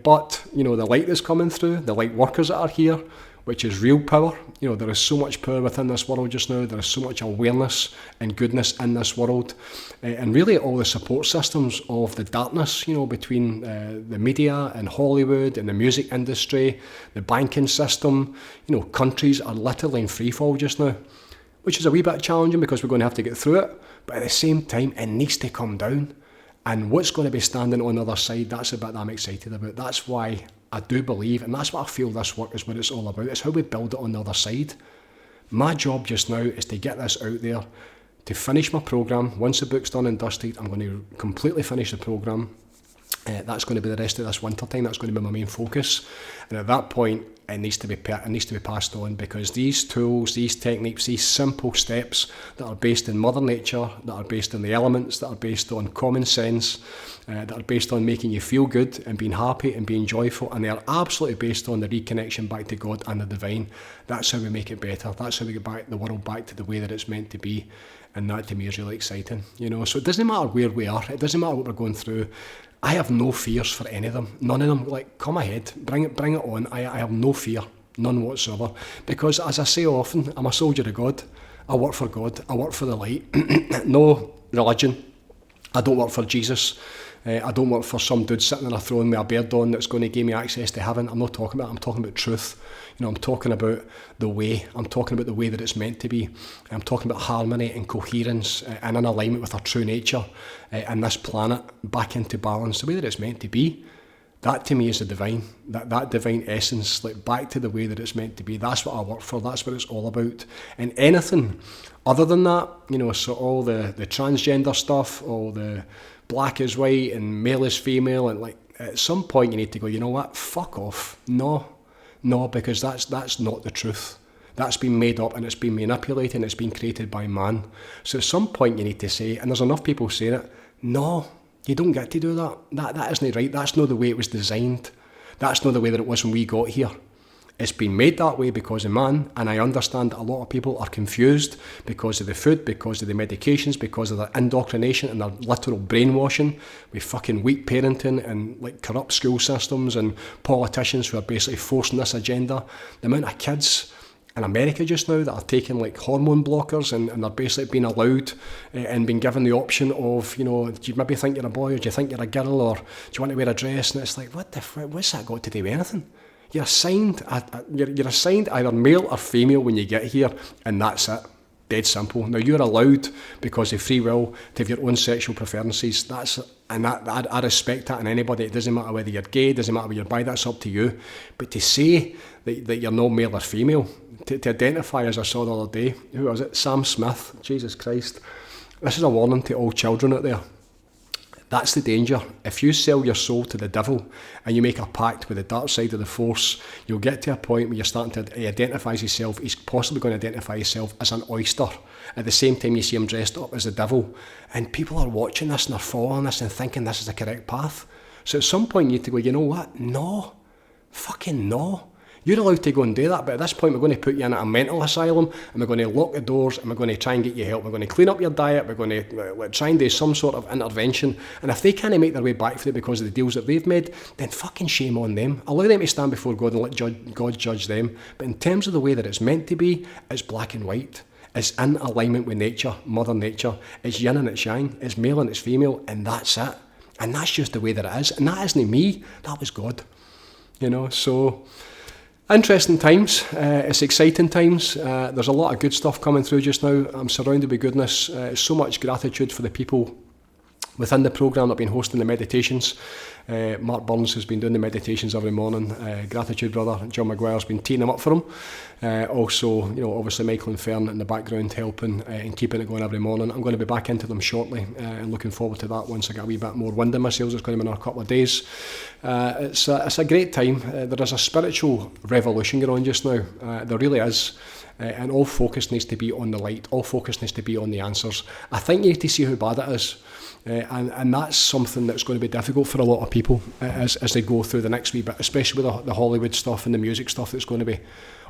But, you know, the light that's coming through, the light workers that are here, which is real power. You know, there is so much power within this world just now. There is so much awareness and goodness in this world. And really all the support systems of the darkness, you know, between the media and Hollywood and the music industry, the banking system, you know, countries are literally in free fall just now, which is a wee bit challenging because we're going to have to get through it. But at the same time, it needs to come down. And what's going to be standing on the other side, that's the bit that I'm excited about. That's why I do believe, and that's what I feel this work is what it's all about. It's how we build it on the other side. My job just now is to get this out there, to finish my programme. Once the book's done and dusted, I'm going to completely finish the programme. That's going to be the rest of this winter time. That's going to be my main focus. And at that point, it needs to be passed on, because these tools, these techniques, these simple steps that are based in Mother Nature, that are based on the elements, that are based on common sense, that are based on making you feel good and being happy and being joyful, and they are absolutely based on the reconnection back to God and the divine. That's how we make it better. That's how we get the world back to the way that it's meant to be. And that to me is really exciting, you know. So it doesn't matter where we are. It doesn't matter what we're going through. I have no fears for any of them. None of them. Like, come ahead, bring it on. I have no fear, none whatsoever. Because as I say often, I'm a soldier of God. I work for God. I work for the light. No religion. I don't work for Jesus. I don't work for some dude sitting on a throne with a beard on that's going to give me access to heaven. I'm not talking about that. I'm talking about truth. You know, I'm talking about the way. I'm talking about the way that it's meant to be. I'm talking about harmony and coherence and in alignment with our true nature and this planet back into balance, the way that it's meant to be. That to me is the divine. That divine essence, like back to the way that it's meant to be. That's what I work for. That's what it's all about. And anything other than that, you know, so all the transgender stuff, all the black is white and male is female, and like at some point you need to go, you know what, fuck off. No, because that's not the truth. That's been made up and it's been manipulated and it's been created by man. So at some point you need to say, and there's enough people saying it, no, you don't get to do that. That isn't right. That's not the way it was designed. That's not the way that it was when we got here. It's been made that way because of man, and I understand that a lot of people are confused because of the food, because of the medications, because of their indoctrination and their literal brainwashing with fucking weak parenting and like corrupt school systems and politicians who are basically forcing this agenda. The amount of kids in America just now that are taking like hormone blockers and they're basically being allowed and being given the option of, you know, do you maybe think you're a boy, or do you think you're a girl, or do you want to wear a dress? And it's like, what the frick, what's that got to do with anything? You're assigned either male or female when you get here, and that's it. Dead simple. Now you're allowed, because of free will, to have your own sexual preferences. I respect that in anybody. It doesn't matter whether you're gay, it doesn't matter whether you're bi, that's up to you. But to say that you're not male or female, to identify, as I saw the other day, who was it? Sam Smith. Jesus Christ. This is a warning to all children out there. That's the danger. If you sell your soul to the devil and you make a pact with the dark side of the force, you'll get to a point where you're starting to, he identifies himself, he's possibly going to identify himself as an oyster. At the same time you see him dressed up as the devil. And people are watching this and they're following this and thinking this is the correct path. So at some point you need to go, you know what? No. Fucking no. You're allowed to go and do that, but at this point we're going to put you in a mental asylum and we're going to lock the doors and we're going to try and get you help. We're going to clean up your diet, we're going to try and do some sort of intervention, and if they can't make their way back for it because of the deals that they've made, then fucking shame on them. Allow them to stand before God and let God judge them. But in terms of the way that it's meant to be, it's black and white. It's in alignment with nature, Mother Nature. It's yin and it's yang, it's male and it's female, and that's it. And that's just the way that it is. And that isn't me, that was God. You know, so interesting times, it's exciting times, there's a lot of good stuff coming through just now. I'm surrounded by goodness, so much gratitude for the people within the programme that have been hosting the meditations. Mark Burns has been doing the meditations every morning. Gratitude brother John Maguire's been teeing them up for him. Also, you know, obviously Michael and Fern in the background helping and keeping it going every morning. I'm going to be back into them shortly and looking forward to that once I get a wee bit more wind in my sails. It's going to be in a couple of days. It's a great time. There is a spiritual revolution going on just now. There really is. And all focus needs to be on the light. All focus needs to be on the answers. I think you need to see how bad it is. And that's something that's going to be difficult for a lot of people as they go through the next wee bit, especially with the Hollywood stuff and the music stuff that's going to be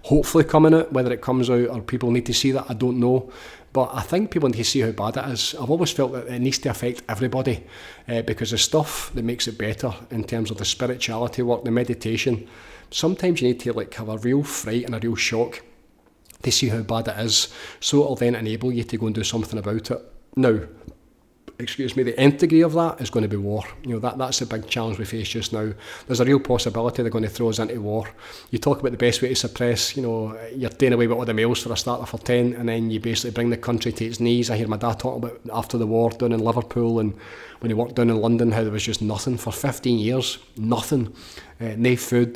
hopefully coming out. Whether it comes out or people need to see that, I don't know. But I think people need to see how bad it is. I've always felt that it needs to affect everybody because the stuff that makes it better in terms of the spirituality work, the meditation, sometimes you need to like have a real fright and a real shock to see how bad it is, so it'll then enable you to go and do something about it. Now, the nth degree of that is going to be war. You know, that's the big challenge we face just now. There's a real possibility they're going to throw us into war. You talk about the best way to suppress, you know, you're doing away with all the males for a starter for 10, and then you basically bring the country to its knees. I hear my dad talking about after the war down in Liverpool, and when he worked down in London, how there was just nothing for 15 years, nothing. No food,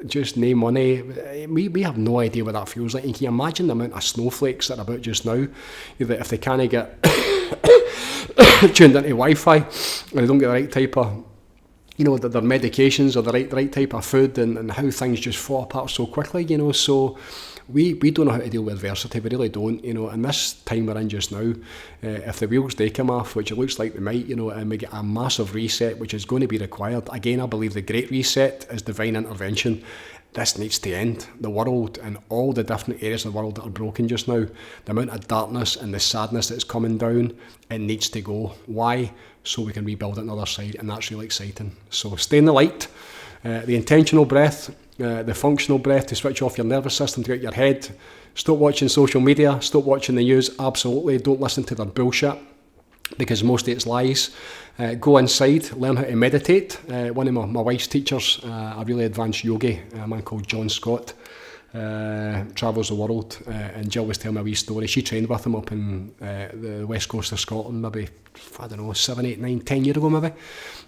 just no money. We have no idea what that feels like. And can you imagine the amount of snowflakes that are about just now? That if they can't get tuned into Wi-Fi and they don't get the right type of, you know, their medications or the right type of food, and how things just fall apart so quickly, you know. So we don't know how to deal with adversity. We really don't, you know. And this time we're in just now, if the wheels do come off, which it looks like they might, you know, and we get a massive reset, which is going to be required. Again, I believe the great reset is divine intervention. This needs to end. The world and all the different areas of the world that are broken just now, the amount of darkness and the sadness that's coming down, it needs to go. Why? So we can rebuild it on the other side, and that's really exciting. So stay in the light. The intentional breath, the functional breath to switch off your nervous system, to get your head. Stop watching social media, stop watching the news, absolutely. Don't listen to their bullshit, because most of it's lies. Go inside, learn how to meditate. One of my wife's teachers, a really advanced yogi, a man called John Scott, travels the world, and Jill was telling me a wee story. She trained with him up in the west coast of Scotland, maybe, I don't know, 7, 8, 9, 10 years ago maybe.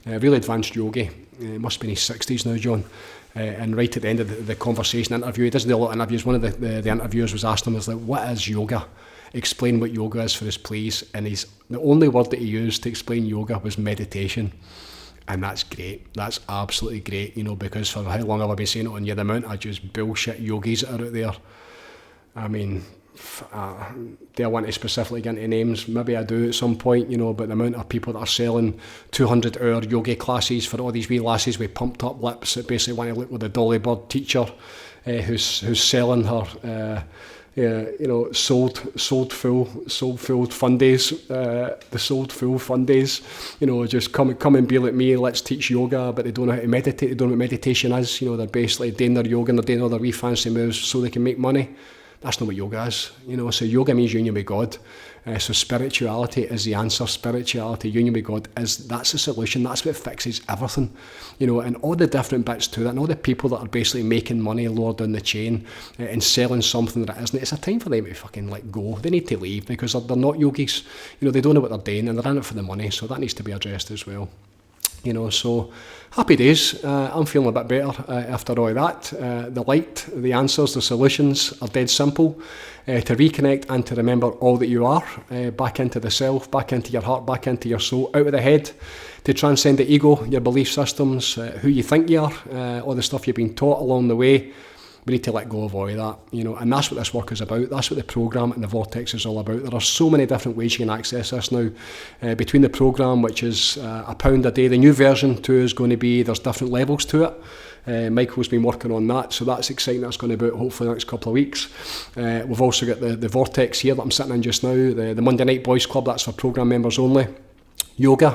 Really advanced yogi. Must be in his 60s now, John. And right at the end of the conversation interview, he doesn't do a lot of interviews, one of the interviewers was asking him, was like, what is yoga? Explain what yoga is for us, please. And the only word that he used to explain yoga was meditation. And that's great. That's absolutely great, you know, because for how long have I been saying it on you, the amount of just bullshit yogis that are out there. I mean, do I want to specifically get into names? Maybe I do at some point, you know, but the amount of people that are selling 200-hour yoga classes for all these wee lasses with pumped up lips that basically want to look with the Dolly Bird teacher who's selling her... sold full fun days, the sold full fun days, you know, just come and be like me, let's teach yoga, but they don't know how to meditate, they don't know what meditation is, you know, they're basically doing their yoga and they're doing all their wee fancy moves so they can make money. That's not what yoga is, you know. So yoga means union with God. So spirituality is the answer. Spirituality, union with God, that's the solution. That's what fixes everything, you know. And all the different bits to that, and all the people that are basically making money lower down the chain and selling something that it isn't. It's a time for them to fucking let go. They need to leave because they're not yogis. You know, they don't know what they're doing and they're in it for the money. So that needs to be addressed as well. So happy days. I'm feeling a bit better after all of that. The light, the answers, the solutions are dead simple. To reconnect and to remember all that you are, back into the self, back into your heart, back into your soul, out of the head, to transcend the ego, your belief systems, who you think you are, all the stuff you've been taught along the way. We need to let go of all of that, and that's what this work is about. That's what the programme and the Vortex is all about. There are so many different ways you can access this now. Between the programme, which is £1 a day, the new version too is going to be, there's different levels to it. Michael's been working on that, so that's exciting. That's going to be out hopefully the next couple of weeks. We've also got the Vortex here that I'm sitting in just now, the Monday Night Boys Club. That's for programme members only. Yoga,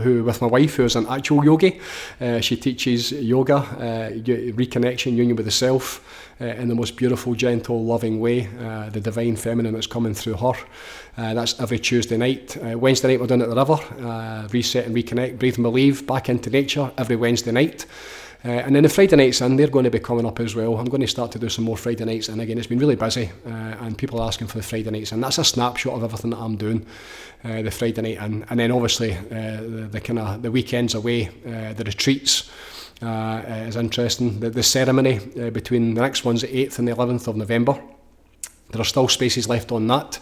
who with my wife, who is an actual yogi. She teaches yoga, reconnection, union with the self, in the most beautiful, gentle, loving way, the divine feminine that's coming through her. That's every Tuesday night. Wednesday night we're down at the river, reset and reconnect, breathe and believe, back into nature every Wednesday night. And then the Friday nights in, they're going to be coming up as well. I'm going to start to do some more Friday nights in again. It's been really busy, and people are asking for the Friday nights in. That's a snapshot of everything that I'm doing, the Friday night in. And then obviously the weekends away, the retreats is interesting. The ceremony between the next one's the 8th and the 11th of November. There are still spaces left on that.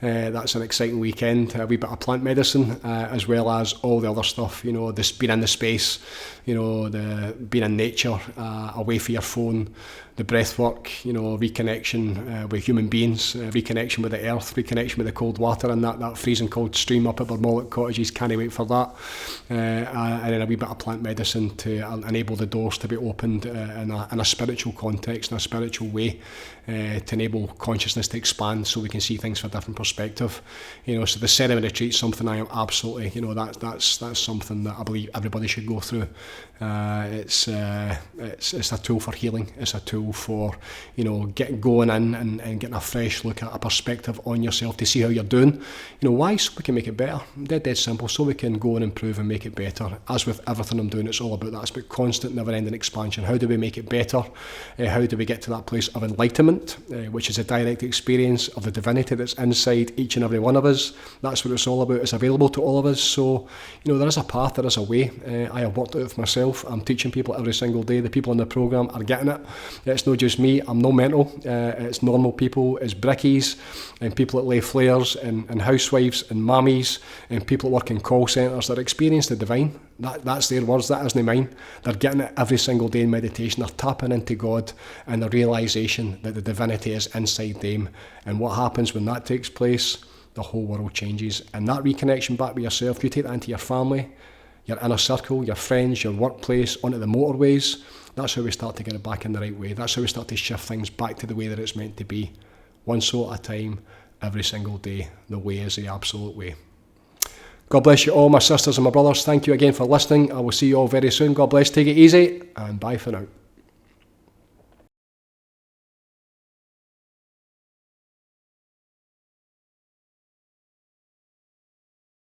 That's an exciting weekend, a wee bit of plant medicine, as well as all the other stuff, this being in the space, the being in nature, away from your phone, the breath work, reconnection with human beings, reconnection with the earth, reconnection with the cold water and that freezing cold stream up at Bermollet Cottages. Can't wait for that. And then a wee bit of plant medicine to enable the doors to be opened in a spiritual context, in a spiritual way, to enable consciousness to expand so we can see things from a different perspective. So the ceremony retreat is something I am absolutely, that's something that I believe everybody should go through. It's a tool for healing. It's a tool for getting going in and getting a fresh look at a perspective on yourself to see how you're doing. Why? So we can make it better. Dead simple. So we can go and improve and make it better. As with everything I'm doing, it's all about that. It's about constant, never-ending expansion. How do we make it better? How do we get to that place of enlightenment, which is a direct experience of the divinity that's inside each and every one of us? That's what it's all about. It's available to all of us. So there is a path, there is a way. I have worked out for myself. I'm teaching people every single day. The people in the programme are getting it. It's not just me. I'm no mental. It's normal people. It's brickies and people that lay flares and housewives and mammies and people that work in call centres that experience the divine. That's their words. That isn't mine. They're getting it every single day in meditation. They're tapping into God and the realisation that the divinity is inside them. And what happens when that takes place? The whole world changes. And that reconnection back with yourself, you take that into your family, your inner circle, your friends, your workplace, onto the motorways. That's how we start to get it back in the right way. That's how we start to shift things back to the way that it's meant to be. One soul at a time, every single day. The way is the absolute way. God bless you all, my sisters and my brothers. Thank you again for listening. I will see you all very soon. God bless. Take it easy and bye for now.